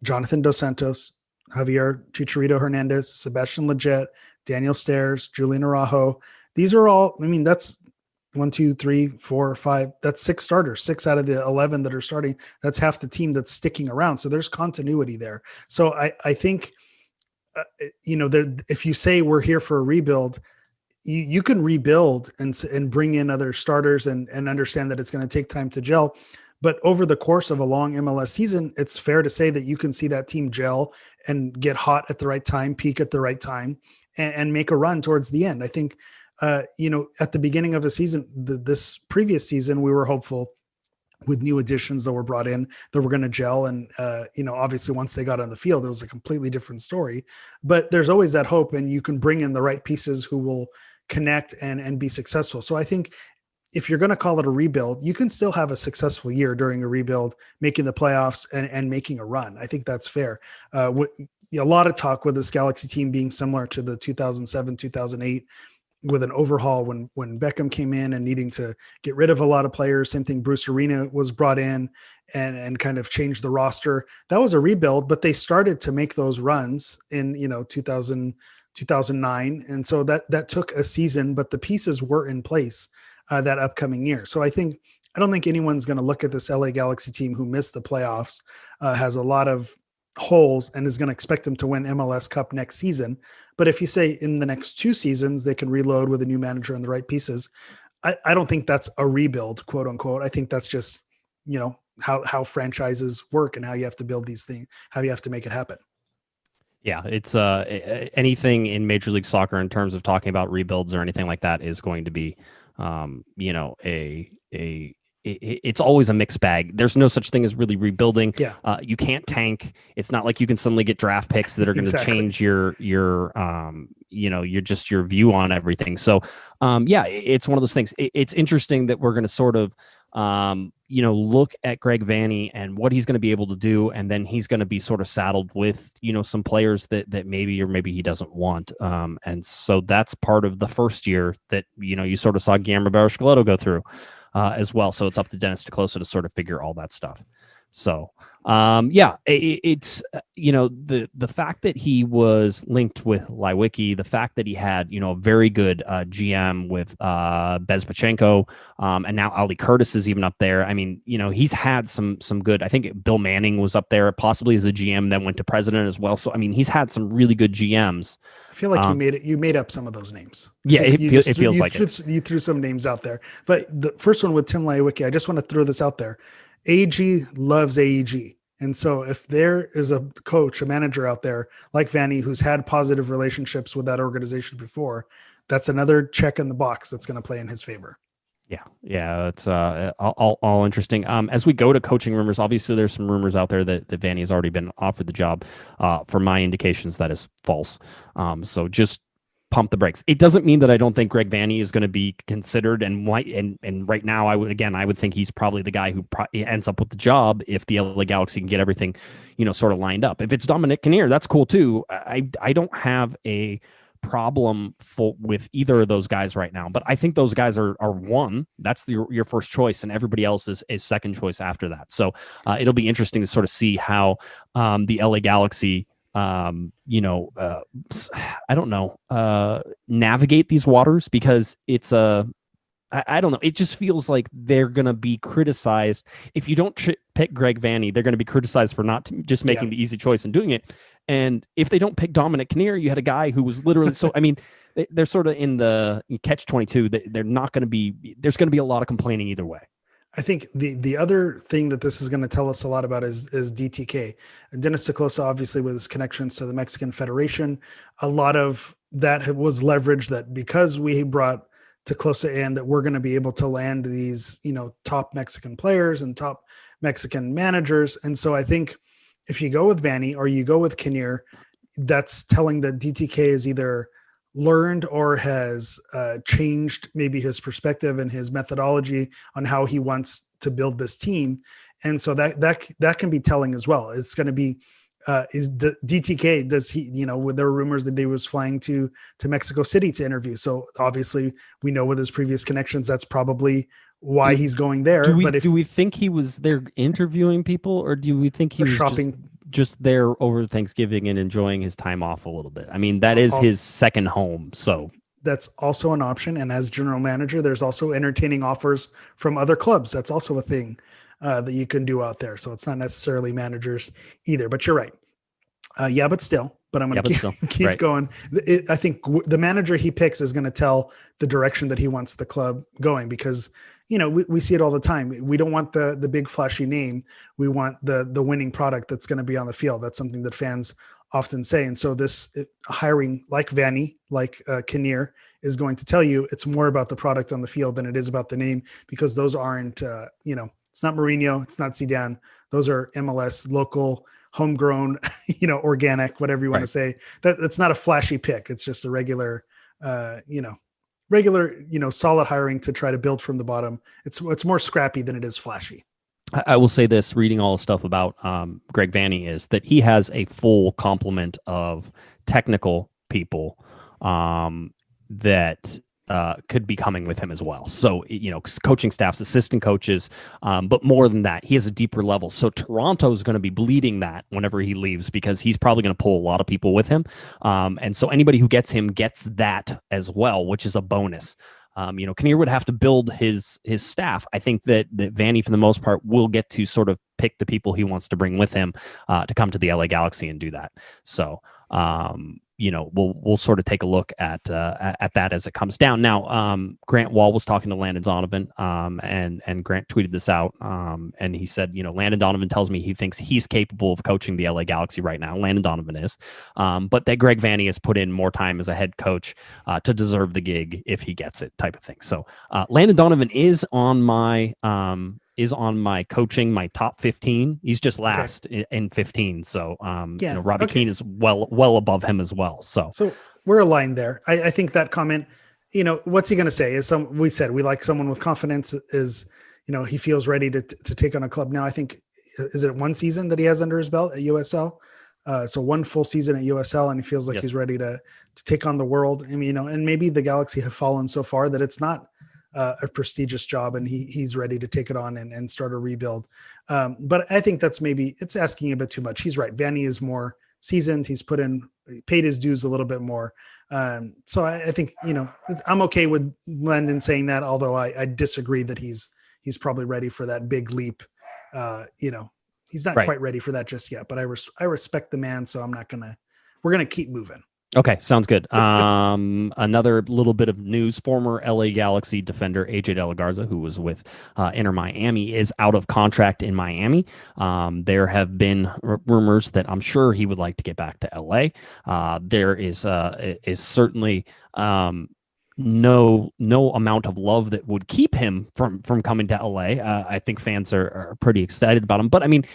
S3: Jonathan Dos Santos, Javier Chicharito Hernandez, Sebastian Lletget, Daniel Stairs, Julian Araujo. These are all, I mean, that's 1, 2, 3, 4, 5. That's 6 starters, 6 out of the 11 that are starting. That's half the team that's sticking around. So there's continuity there. So I think, if you say we're here for a rebuild, you can rebuild and bring in other starters and understand that it's going to take time to gel. But over the course of a long MLS season, it's fair to say that you can see that team gel and get hot at the right time, peak at the right time, and make a run towards the end. I think, at the beginning of a season, this previous season, we were hopeful with new additions that were brought in that were going to gel. And, obviously once they got on the field, it was a completely different story, but there's always that hope, and you can bring in the right pieces who will connect and be successful. So I think if you're going to call it a rebuild, you can still have a successful year during a rebuild, making the playoffs and making a run. I think that's fair. A lot of talk with this Galaxy team being similar to the 2007, 2008, with an overhaul when Beckham came in and needing to get rid of a lot of players. Same thing, Bruce Arena was brought in and kind of changed the roster. That was a rebuild, but they started to make those runs in, 2009. And so that took a season, but the pieces were in place that upcoming year. So I don't think anyone's going to look at this LA Galaxy team who missed the playoffs, has a lot of holes, and is going to expect them to win MLS Cup next season. But if you say in the next 2 seasons, they can reload with a new manager and the right pieces, I don't think that's a rebuild, quote unquote. I think that's just, how franchises work and how you have to build these things, how you have to make it happen.
S2: Yeah, it's anything in Major League Soccer in terms of talking about rebuilds or anything like that is going to be, it's always a mixed bag. There's no such thing as really rebuilding.
S3: Yeah.
S2: You can't tank. It's not like you can suddenly get draft picks that are going to
S3: Exactly.
S2: change your your view on everything. So, it's one of those things. It's interesting that we're going to sort of, look at Greg Vanney and what he's going to be able to do. And then he's going to be sort of saddled with, some players that maybe he doesn't want. And so that's part of the first year that, you sort of saw Guillermo Barros-Schelotto go through as well. So it's up to Dennis DeCloso to sort of figure all that stuff. So, it's, the fact that he was linked with Lieweke, the fact that he had, a very good GM with Bezpachenko, and now Ali Curtis is even up there. I mean, he's had some good, I think Bill Manning was up there possibly as a GM, then went to president as well. So, I mean, he's had some really good GMs.
S3: I feel like you made up some of those names.
S2: Yeah, it feels like
S3: you threw some names out there. But the first one with Tim Lieweke, I just want to throw this out there. AEG loves AEG. And so if there is a coach, a manager out there like Vanney, who's had positive relationships with that organization before, that's another check in the box that's going to play in his favor.
S2: Yeah, it's all interesting. As we go to coaching rumors, obviously there's some rumors out there that Vanney has already been offered the job. For my indications, that is false. So just pump the brakes. It doesn't mean that I don't think Greg Vanney is going to be considered, and right now I would think he's probably the guy who ends up with the job if the LA Galaxy can get everything, sort of lined up. If it's Dominic Kinnear, that's cool too. I don't have a problem with either of those guys right now, but I think those guys are one. That's your first choice, and everybody else is second choice after that. So it'll be interesting to sort of see how the LA Galaxy navigate these waters, because it's I don't know. It just feels like they're going to be criticized if you don't pick Greg Vanney, they're going to be criticized for not just making the easy choice and doing it. And if they don't pick Dominic Kinnear, you had a guy who was literally so. I mean, they're sort of in the catch-22. They're not going to be. There's going to be a lot of complaining either way.
S3: I think the other thing that this is going to tell us a lot about is DTK. And Dennis Teclosa, obviously, with his connections to the Mexican Federation, a lot of that was leveraged that because we brought Teclosa in, that we're going to be able to land these, top Mexican players and top Mexican managers. And so I think if you go with Vanney or you go with Kinnear, that's telling that DTK is either learned or has changed maybe his perspective and his methodology on how he wants to build this team. And so that can be telling as well. It's going to be, is DTK, does he, there were rumors that he was flying to Mexico City to interview. So obviously we know with his previous connections, that's probably why he's going there.
S2: Do we think he was there interviewing people, or do we think he was shopping? Just there over Thanksgiving and enjoying his time off a little bit? I mean, that is his second home. So
S3: that's also an option. And as general manager, there's also entertaining offers from other clubs. That's also a thing that you can do out there. So it's not necessarily managers either, but you're right. But still, but I'm going to keep going. I think the manager he picks is going to tell the direction that he wants the club going, because we see it all the time. We don't want the big flashy name. We want the winning product that's going to be on the field. That's something that fans often say. And so this hiring like Vanney, like Kinnear, is going to tell you it's more about the product on the field than it is about the name, because those aren't, it's not Mourinho, it's not Zidane. Those are MLS local, homegrown, organic, whatever you want to say. That's not a flashy pick. It's just a regular, solid hiring to try to build from the bottom. It's more scrappy than it is flashy.
S2: I will say this, reading all the stuff about Greg Vanney, is that he has a full complement of technical people that could be coming with him as well. So, coaching staffs, assistant coaches, but more than that, he has a deeper level. So Toronto is going to be bleeding that whenever he leaves, because he's probably going to pull a lot of people with him. And so anybody who gets him gets that as well, which is a bonus. Kinnear would have to build his staff. I think that Vanney, for the most part, will get to sort of pick the people he wants to bring with him to come to the LA Galaxy and do that. So, we'll sort of take a look at that as it comes down. Now, Grant Wall was talking to Landon Donovan, and Grant tweeted this out, and he said, Landon Donovan tells me he thinks he's capable of coaching the LA Galaxy right now. Landon Donovan is, but that Greg Vanney has put in more time as a head coach to deserve the gig if he gets it, type of thing. So Landon Donovan is on my coaching, my top 15. He's just last in 15. So, Robbie Keane is well above him as well. So
S3: we're aligned there. I think that comment, what's he going to say? We said we like someone with confidence, is, he feels ready to take on a club now. I think, is it one season that he has under his belt at USL? So one full season at USL, and he feels like he's ready to take on the world. I mean, and maybe the Galaxy have fallen so far that it's not a prestigious job, and he's ready to take it on and start a rebuild. But I think it's asking a bit too much. He's right. Vanney is more seasoned. He's paid his dues a little bit more. So I think, I'm okay with Landon saying that, although I disagree that he's probably ready for that big leap. He's not quite ready for that just yet, but I respect the man. So we're going to keep moving.
S2: Okay, sounds good. Another little bit of news: former LA Galaxy defender AJ De La Garza, who was with Inter Miami, is out of contract in Miami. There have been rumors that I'm sure he would like to get back to LA. There is certainly no amount of love that would keep him from coming to LA. I think fans are pretty excited about him, but I mean,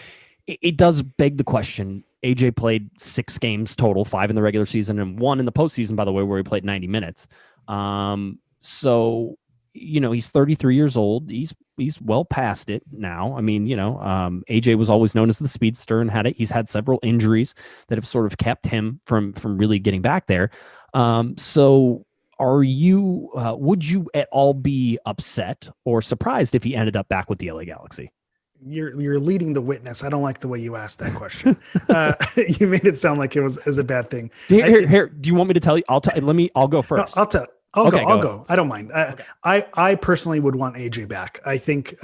S2: it does beg the question. AJ played 6 games total, 5 in the regular season and 1 in the postseason, by the way, where he played 90 minutes. So, he's 33 years old. He's well past it now. I mean, AJ was always known as the speedster and he's had several injuries that have sort of kept him from really getting back there. So would you at all be upset or surprised if he ended up back with the LA Galaxy?
S3: You're leading the witness. I don't like the way you asked that question. You made it sound like it was a bad thing.
S2: Here, do you want me to tell you? I'll go first.
S3: No, I'll go. I don't mind. I personally would want AJ back. I think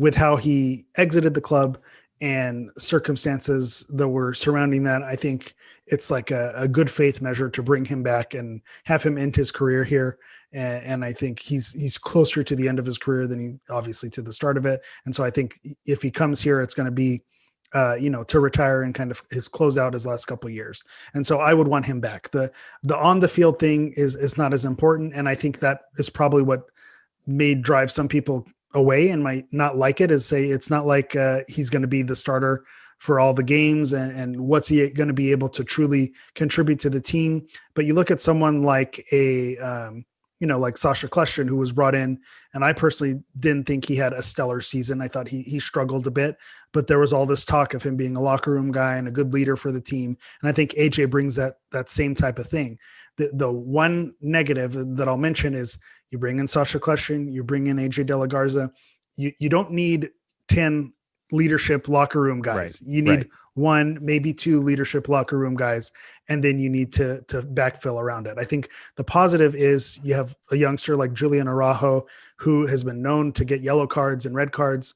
S3: with how he exited the club and circumstances that were surrounding that, I think it's like a good faith measure to bring him back and have him end his career here. And I think he's closer to the end of his career than he obviously to the start of it. And so I think if he comes here, it's going to be, to retire and kind of close out his last couple of years. And so I would want him back. The on the field thing is not as important. And I think that is probably what may drive some people away and might not like it, is say it's not like he's going to be the starter for all the games and what's he going to be able to truly contribute to the team. But you look at someone like like Sasha Kleshtin, who was brought in, and I personally didn't think he had a stellar season. I thought he struggled a bit, but there was all this talk of him being a locker room guy and a good leader for the team. And I think AJ brings that same type of thing. The one negative that I'll mention is you bring in Sasha Kleshtin, you bring in AJ De La Garza. You don't need 10 leadership locker room guys.
S2: Right.
S3: You need one, maybe two leadership locker room guys, and then you need to backfill around it. I think the positive is you have a youngster like Julian Araujo, who has been known to get yellow cards and red cards.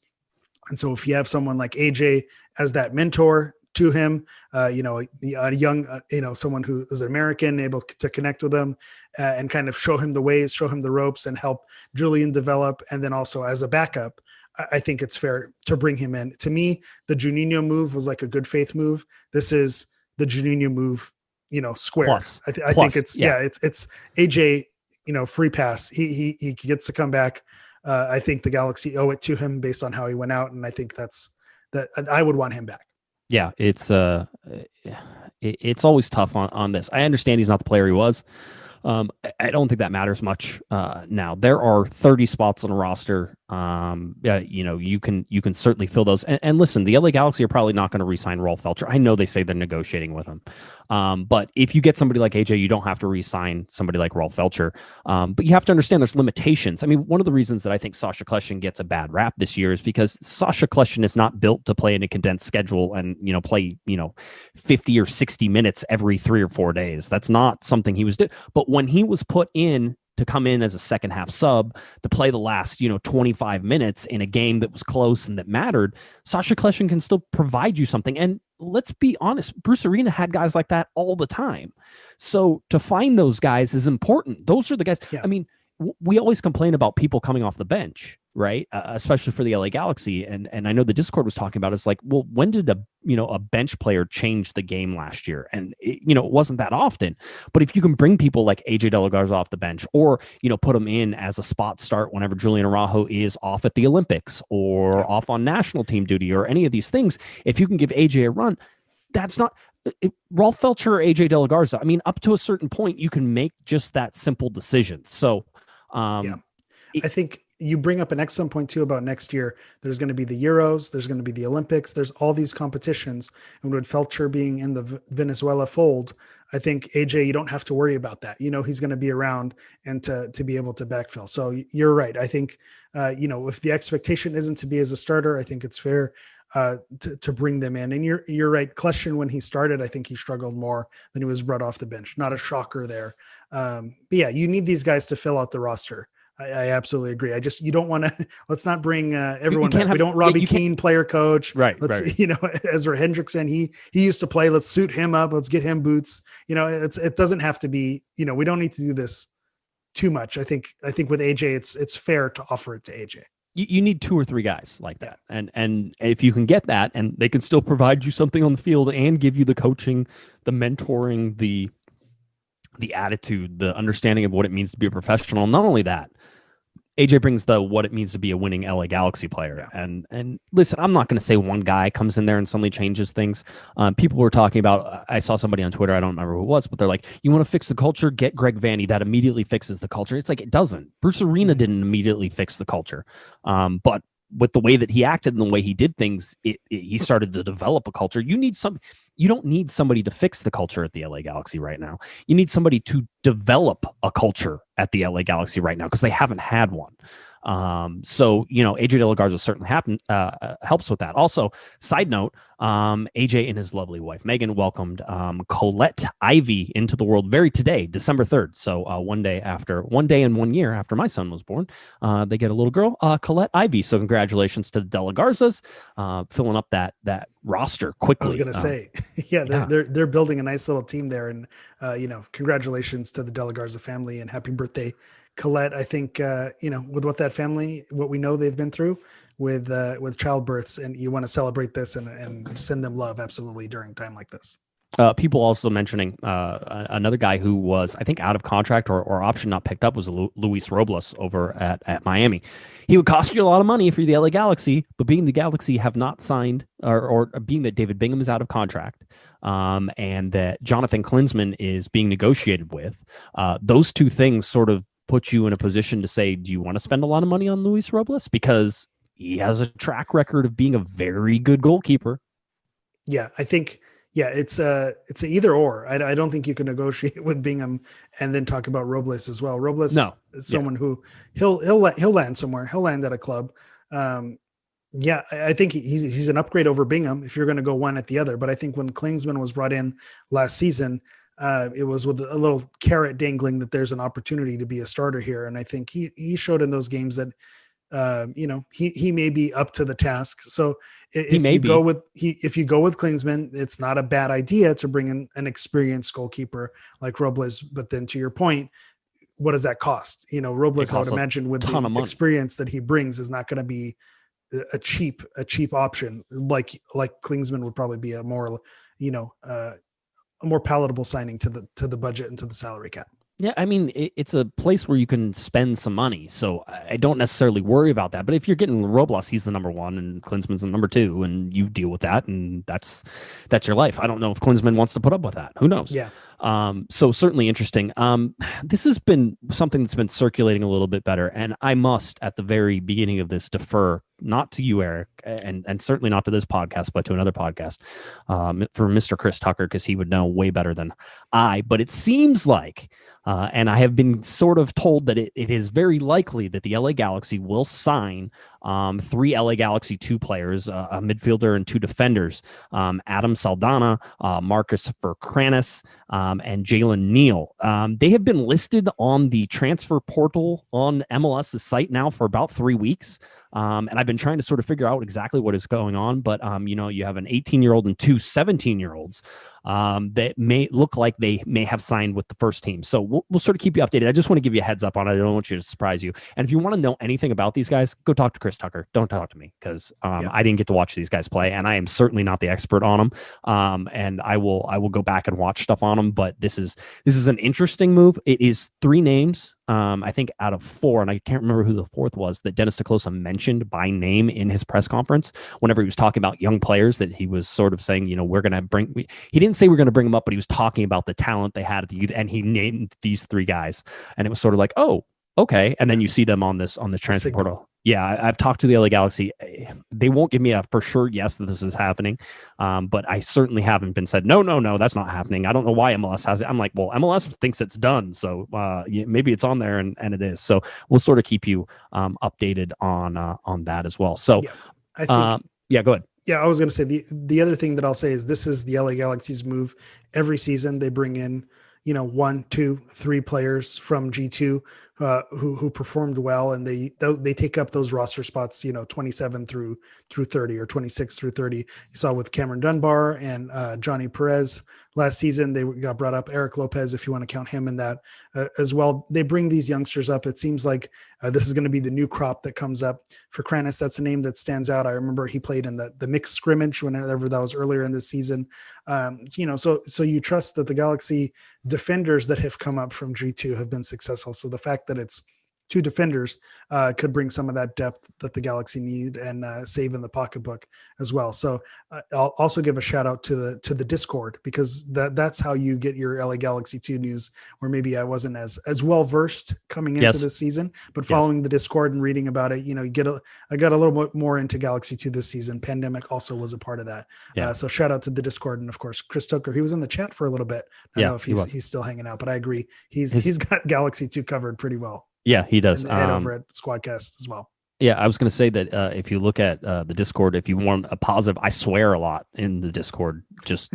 S3: And so if you have someone like AJ as that mentor to him, a young, someone who is American, able to connect with him and kind of show him the ways, show him the ropes, and help Julian develop. And then also as a backup, I think it's fair to bring him in. To me, the Juninho move was like a good faith move. This is the Juninho move, square.
S2: Plus.
S3: I think it's it's AJ, free pass. He gets to come back. I think the Galaxy owe it to him based on how he went out, and I think that I would want him back.
S2: Yeah, it's always tough on this. I understand he's not the player he was. I don't think that matters much now. There are 30 spots on a roster. You can certainly fill those. And listen, the LA Galaxy are probably not going to re-sign Rolf Felcher. I know they say they're negotiating with him. But if you get somebody like AJ, you don't have to re-sign somebody like Rolf Felcher. But you have to understand there's limitations. I mean, one of the reasons that I think Sasha Kleshtin gets a bad rap this year is because Sasha Kleshtin is not built to play in a condensed schedule and, play, 50 or 60 minutes every 3 or 4 days. That's not something he was doing. But when he was put in to come in as a second half sub to play the last, 25 minutes in a game that was close and that mattered, Sasha Kleshtin can still provide you something. And let's be honest, Bruce Arena had guys like that all the time. So to find those guys is important. Those are the guys. Yeah. I mean, we always complain about people coming off the bench, right? Especially for the LA Galaxy. And I know the Discord was talking about it's like, well, when did a bench player change the game last year? And it wasn't that often. But if you can bring people like AJ De La Garza off the bench, or put them in as a spot start whenever Julian Araujo is off at the Olympics or off on national team duty or any of these things, if you can give AJ a run, that's not Rolf Felcher or AJ De La Garza. I mean, up to a certain point, you can make just that simple decision. So I
S3: think you bring up an excellent point too about next year. There's going to be the Euros, there's going to be the Olympics, there's all these competitions. And with Felcher being in the Venezuela fold, I think AJ, you don't have to worry about that. He's going to be around and to be able to backfill. So you're right. I think, if the expectation isn't to be as a starter, I think it's fair to bring them in. And you're right. Kleshtin, when he started, I think he struggled more than he was brought off the bench. Not a shocker there. But yeah, you need these guys to fill out the roster. I absolutely agree. You don't want to, let's not bring everyone back. We don't Robbie Keane, player coach.
S2: Right.
S3: Let's, Ezra Hendrickson, he used to play. Let's suit him up. Let's get him boots. It doesn't have to be, we don't need to do this too much. I think with AJ, it's fair to offer it to AJ.
S2: You need 2 or 3 guys like that. And if you can get that, and they can still provide you something on the field and give you the coaching, the mentoring, the attitude, the understanding of what it means to be a professional. Not only that, AJ brings what it means to be a winning LA Galaxy player. Yeah. And listen, I'm not going to say one guy comes in there and suddenly changes things. People were talking about, I saw somebody on Twitter, I don't remember who it was, but they're like, you want to fix the culture? Get Greg Vanney. That immediately fixes the culture. It's like, it doesn't. Bruce Arena didn't immediately fix the culture. But with the way that he acted and the way he did things, he started to develop a culture. You don't need somebody to fix the culture at the LA Galaxy right now. You need somebody to develop a culture at the LA Galaxy right now because they haven't had one. So, AJ De La Garza certainly helps with that. Also, side note, AJ and his lovely wife, Megan, welcomed Colette Ivy into the world today, December 3rd. So 1 day and 1 year after my son was born, they get a little girl, Colette Ivy. So congratulations to the De La Garzas, filling up that roster quickly.
S3: I was going to say, they're building a nice little team there. And, congratulations to the De La Garza family and happy birthday, Colette. I think, with what we know they've been through with childbirths, and you want to celebrate this and send them love absolutely during a time like this.
S2: People also mentioning another guy who was, I think, out of contract or option not picked up was Luis Robles over at Miami. He would cost you a lot of money if you're the LA Galaxy, but being the Galaxy have not signed, or being that David Bingham is out of contract, and that Jonathan Klinsmann is being negotiated with, those two things sort of put you in a position to say, do you want to spend a lot of money on Luis Robles? Because he has a track record of being a very good goalkeeper.
S3: Yeah, I think, it's a either or. I don't think you can negotiate with Bingham and then talk about Robles as well. Robles is someone who he'll land somewhere. He'll land at a club. I think he's an upgrade over Bingham if you're going to go one at the other. But I think when Klinsmann was brought in last season, it was with a little carrot dangling that there's an opportunity to be a starter here. And I think he showed in those games that, he may be up to the task. So if you go with Klinsmann, it's not a bad idea to bring in an experienced goalkeeper like Robles. But then to your point, what does that cost? Robles, I would imagine with the experience that he brings, is not going to be a cheap option. Like Klinsmann would probably be a more, a more palatable signing to the budget and to the salary cap.
S2: Yeah, I mean, it's a place where you can spend some money, so I don't necessarily worry about that. But if you're getting Robles, he's the number one, and Klinsmann's the number two, and you deal with that, and that's your life. I don't know if Klinsmann wants to put up with that. Who knows?
S3: Yeah.
S2: So certainly interesting. This has been something that's been circulating a little bit better, and I must, at the very beginning of this, defer not to you, Eric, and certainly not to this podcast, but to another podcast, for Mr. Chris Tucker, because he would know way better than I. But it seems like, and I have been sort of told that it is very likely that the LA Galaxy will sign 3 LA Galaxy 2 players, a midfielder and 2 defenders, Adam Saldana, Marcus Verkranis, and Jalen Neal. They have been listed on the transfer portal on MLS's site now for about 3 weeks. And I've been trying to sort of figure out exactly what is going on. But, you have an 18-year-old and 2 17-year-olds that may look like they may have signed with the first team. So we'll sort of keep you updated. I just want to give you a heads up on it. I don't want you to surprise you. And if you want to know anything about these guys, go talk to Chris Tucker. Don't talk to me, because I didn't get to watch these guys play, and I am certainly not the expert on them. And I will go back and watch stuff on them. But this is an interesting move. It is 3 names. I think out of 4, and I can't remember who the 4th was, that Dennis Teclosa mentioned by name in his press conference whenever he was talking about young players, that he was sort of saying, we're going to bring, he didn't say we're going to bring them up, but he was talking about the talent they had at the youth, and he named these 3 guys, and it was sort of like, oh, okay. And then you see them on this transfer portal. Yeah, I've talked to the LA Galaxy. They won't give me a for sure yes that this is happening, but I certainly haven't been said, no, that's not happening. I don't know why MLS has it. I'm like, well, MLS thinks it's done, so maybe it's on there, and it is. So we'll sort of keep you updated on that as well. So,
S3: I think,
S2: go ahead.
S3: Yeah, I was going to say the other thing that I'll say is this is the LA Galaxy's move. Every season they bring in 1, 2, 3 players from G2 who performed well, and they take up those roster spots, 27 through 30 or 26 through 30. You saw with Cameron Dunbar and Johnny Perez last season. They got brought up. Eric Lopez, if you want to count him in that as well. They bring these youngsters up. It seems like this is going to be the new crop that comes up for Kranis. That's a name that stands out. I remember he played in the mixed scrimmage whenever that was earlier in this season. So you trust that the Galaxy defenders that have come up from G2 have been successful. So the fact that it's two defenders could bring some of that depth that the Galaxy need and save in the pocketbook as well. So I'll also give a shout out to the Discord, because that's how you get your LA Galaxy 2 news, where maybe I wasn't as well versed coming into this season, but following the Discord and reading about it, I got a little bit more into Galaxy 2 this season. Pandemic also was a part of that. So shout out to the Discord, and of course Chris Tucker. He was in the chat for a little bit. I don't know if he's still hanging out, but I agree he's got Galaxy 2 covered pretty well.
S2: Yeah, he does.
S3: And over at Squadcast as well.
S2: Yeah, I was going to say that if you look at the Discord, if you want a positive, I swear a lot in the Discord, just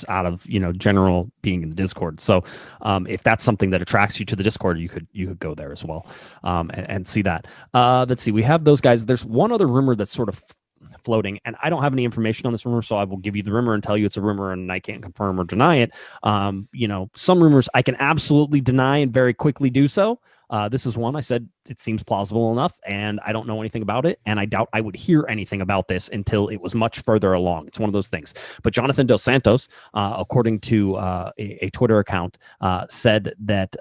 S2: out of general being in the Discord. So if that's something that attracts you to the Discord, you could go there as well and see that. Let's see, we have those guys. There's one other rumor that's sort of floating, and I don't have any information on this rumor, so I will give you the rumor and tell you it's a rumor, and I can't confirm or deny it. Some rumors I can absolutely deny and very quickly do so. This is one I said it seems plausible enough, and I don't know anything about it, and I doubt I would hear anything about this until it was much further along. It's one of those things. But Jonathan Dos Santos, according to a Twitter account, said that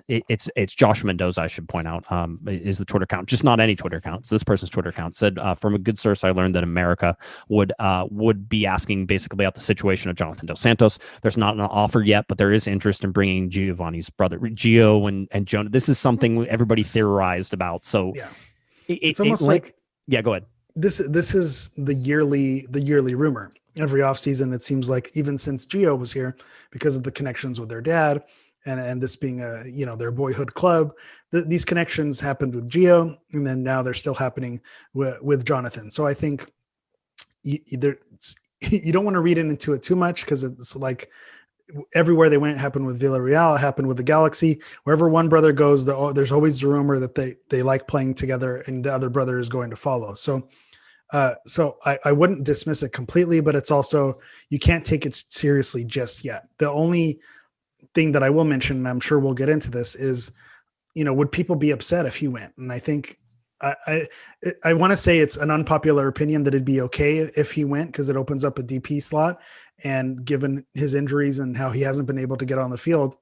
S2: it's Josh Mendoza, I should point out, is the Twitter account, just not any Twitter account. It's this person's Twitter account. Said from a good source, I learned that America would be asking basically about the situation of Jonathan Dos Santos. There's not an offer yet, but there is interest in bringing Giovanni's brother Gio and Jonah. This is something everybody theorized about. So
S3: it's almost like
S2: go ahead.
S3: This is the yearly rumor. Every offseason, it seems like, even since Gio was here, because of the connections with their dad and this being their boyhood club, these connections happened with Gio, and then now they're still happening with Jonathan. So I think you don't want to read into it too much, because it's like everywhere they went happened with Villarreal, happened with the Galaxy. Wherever one brother goes, there's always the rumor that they like playing together, and the other brother is going to follow. So I wouldn't dismiss it completely, but it's also, you can't take it seriously just yet. The only thing that I will mention, and I'm sure we'll get into this, is, would people be upset if he went? And I think I want to say it's an unpopular opinion that it'd be okay if he went, because it opens up a DP slot. And given his injuries and how he hasn't been able to get on the field,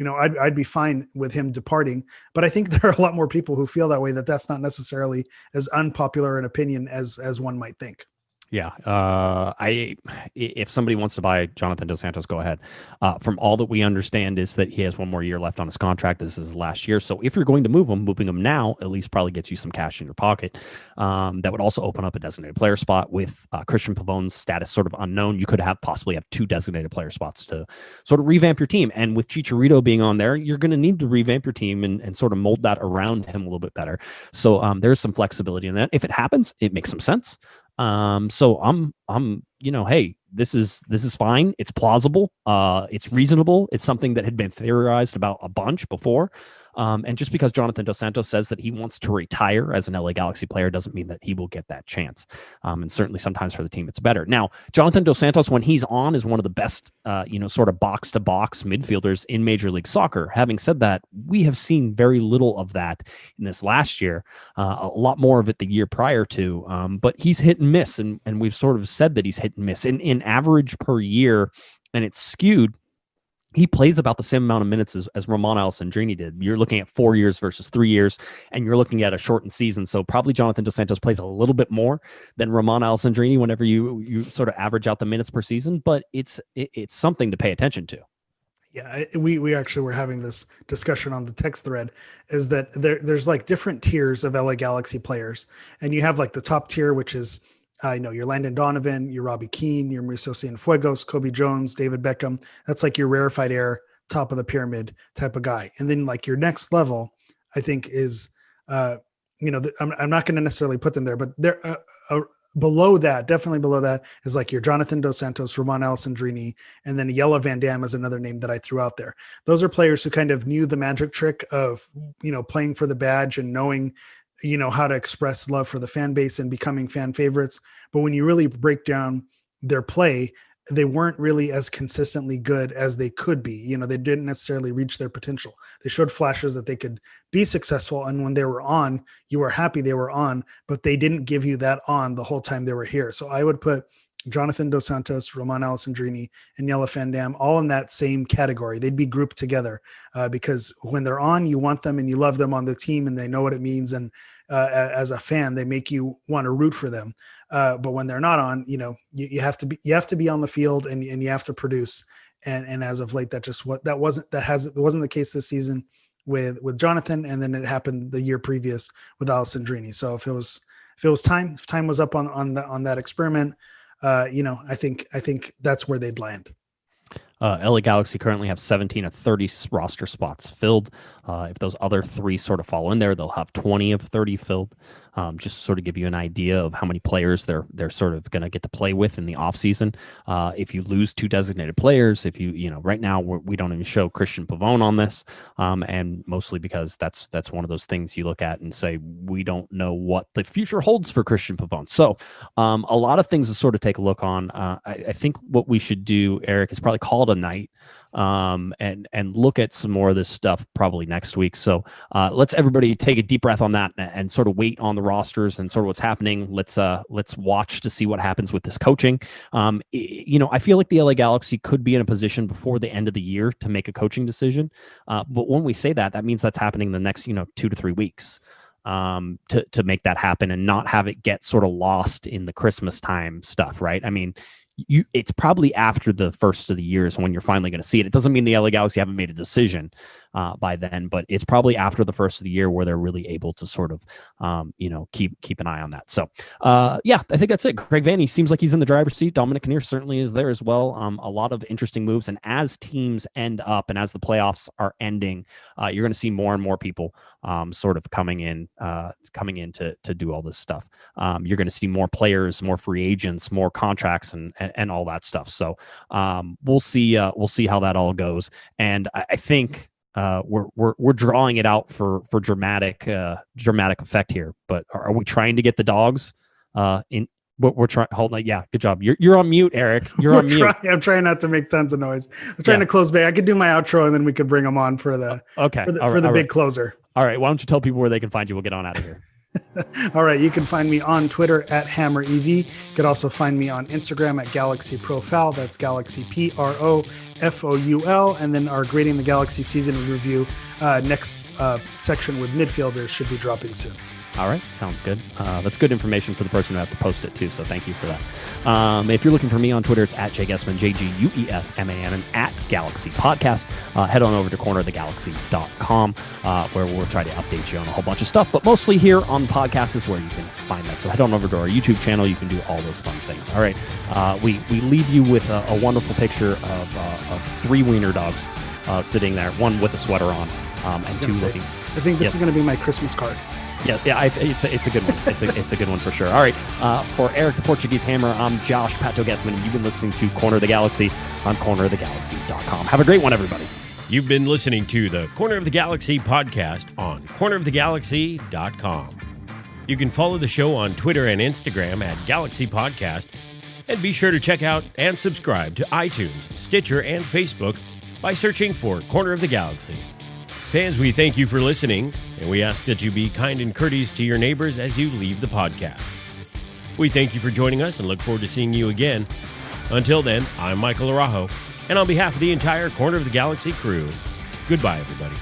S3: I'd be fine with him departing. But I think there are a lot more people who feel that way, that's not necessarily as unpopular an opinion as one might think.
S2: Yeah. If somebody wants to buy Jonathan Dos Santos, go ahead. From all that we understand is that he has one more year left on his contract. This is his last year. So if you're going to move him, moving him now at least probably gets you some cash in your pocket. That would also open up a designated player spot. With Christian Pavon's status sort of unknown, you could possibly have two designated player spots to sort of revamp your team. And with Chicharito being on there, you're going to need to revamp your team and sort of mold that around him a little bit better. So there's some flexibility in that. If it happens, it makes some sense. So I'm, hey, this is fine. It's plausible. It's reasonable. It's something that had been theorized about a bunch before. And just because Jonathan Dos Santos says that he wants to retire as an LA Galaxy player doesn't mean that he will get that chance. And certainly sometimes for the team, it's better. Now, Jonathan Dos Santos, when he's on, is one of the best, sort of box to box midfielders in Major League Soccer. Having said that, we have seen very little of that in this last year, a lot more of it the year prior to, but he's hit and miss. And we've sort of said that he's hit and miss in average per year, and it's skewed. He plays about the same amount of minutes as Romain Alessandrini did. You're looking at 4 years versus 3 years, and you're looking at a shortened season. So probably Jonathan Dos Santos plays a little bit more than Romain Alessandrini whenever you sort of average out the minutes per season, but it's something to pay attention to.
S3: Yeah, we actually were having this discussion on the text thread, is that there's like different tiers of LA Galaxy players, and you have like the top tier, which is your Landon Donovan, your Robbie Keane, your Mauricio Cienfuegos, Kobe Jones, David Beckham. That's like your rarefied air, top of the pyramid type of guy. And then like your next level, I think is, I'm not going to necessarily put them there, but they're below that, definitely below that, is like your Jonathan Dos Santos, Romain Alessandrini, and then Yella Van Dam is another name that I threw out there. Those are players who kind of knew the magic trick of, playing for the badge and knowing how to express love for the fan base and becoming fan favorites. But when you really break down their play, they weren't really as consistently good as they could be. They didn't necessarily reach their potential. They showed flashes that they could be successful. And when they were on, you were happy they were on, but they didn't give you that on the whole time they were here. So I would put Jonathan Dos Santos, Roman Alessandrini, and Jelle Van Dam, all in that same category. They'd be grouped together because when they're on, you want them and you love them on the team and they know what it means. And as a fan, they make you want to root for them. But when they're not on, you have to be on the field and you have to produce. And as of late, it wasn't the case this season with Jonathan, and then it happened the year previous with Alessandrini. So if time was up on that experiment, I think that's where they'd land.
S2: LA Galaxy currently have 17 of 30 roster spots filled. If those other 3 sort of fall in there, they'll have 20 of 30 filled. Just to sort of give you an idea of how many players they're sort of going to get to play with in the offseason. If you lose 2 designated players, right now we don't even show Christian Pavone on this, and mostly because that's one of those things you look at and say we don't know what the future holds for Christian Pavone. So a lot of things to sort of take a look on. I think what we should do, Eric, is probably call it a night and look at some more of this stuff probably next week. So let's everybody take a deep breath on that and sort of wait on the rosters and sort of what's happening. Let's watch to see what happens with this coaching. I feel like the LA Galaxy could be in a position before the end of the year to make a coaching decision. But when we say that means that's happening the next 2 to 3 weeks. To make that happen and not have it get sort of lost in the Christmas time stuff, right? I mean, it's probably after the first of the year is when you're finally going to see it. It doesn't mean the LA Galaxy haven't made a decision by then, but it's probably after the first of the year where they're really able to sort of, keep an eye on that. So, I think that's it. Greg Vanney seems like he's in the driver's seat. Dominic Kinnear certainly is there as well. A lot of interesting moves, and as teams end up and as the playoffs are ending, you're going to see more and more people sort of coming in to do all this stuff. You're going to see more players, more free agents, more contracts, and all that stuff. So we'll see how that all goes. And I think we're drawing it out for dramatic effect here. But are we trying to get the dogs in? We're trying. Hold on. Yeah, good job. You're on mute, Eric. You're on mute.
S3: I'm trying not to make tons of noise. I'm trying to close back. I could do my outro and then we could bring them on for the big closer.
S2: All right. Why don't you tell people where they can find you? We'll get on out of here.
S3: All right. You can find me on Twitter at HammerEV. You could also find me on Instagram at Galaxy Profile. That's Galaxy PROFOUL. And then our Grading the Galaxy season review next section with midfielders should be dropping soon.
S2: All right. Sounds good. That's good information for the person who has to post it too. So thank you for that. If you're looking for me on Twitter, it's at Guesman, JGUESMAN, and at Galaxy Podcast. Head on over to cornerofthegalaxy.com where we'll try to update you on a whole bunch of stuff. But mostly here on the podcast is where you can find that. So head on over to our YouTube channel. You can do all those fun things. All right. We leave you with a wonderful picture of 3 wiener dogs sitting there, one with a sweater on and 2 looking.
S3: I think this is going to be my Christmas card.
S2: Yeah, it's a good one. It's a good one for sure. All right, for Eric the Portuguese Hammer, I'm Josh Pato Guesman, and you've been listening to Corner of the Galaxy on cornerofthegalaxy.com. Have a great one, everybody.
S1: You've been listening to the Corner of the Galaxy podcast on cornerofthegalaxy.com. You can follow the show on Twitter and Instagram at Galaxy Podcast, and be sure to check out and subscribe to iTunes, Stitcher, and Facebook by searching for Corner of the Galaxy. Fans, we thank you for listening, and we ask that you be kind and courteous to your neighbors as you leave the podcast. We thank you for joining us and look forward to seeing you again. Until then, I'm Michael Araujo, and on behalf of the entire Corner of the Galaxy crew, goodbye, everybody.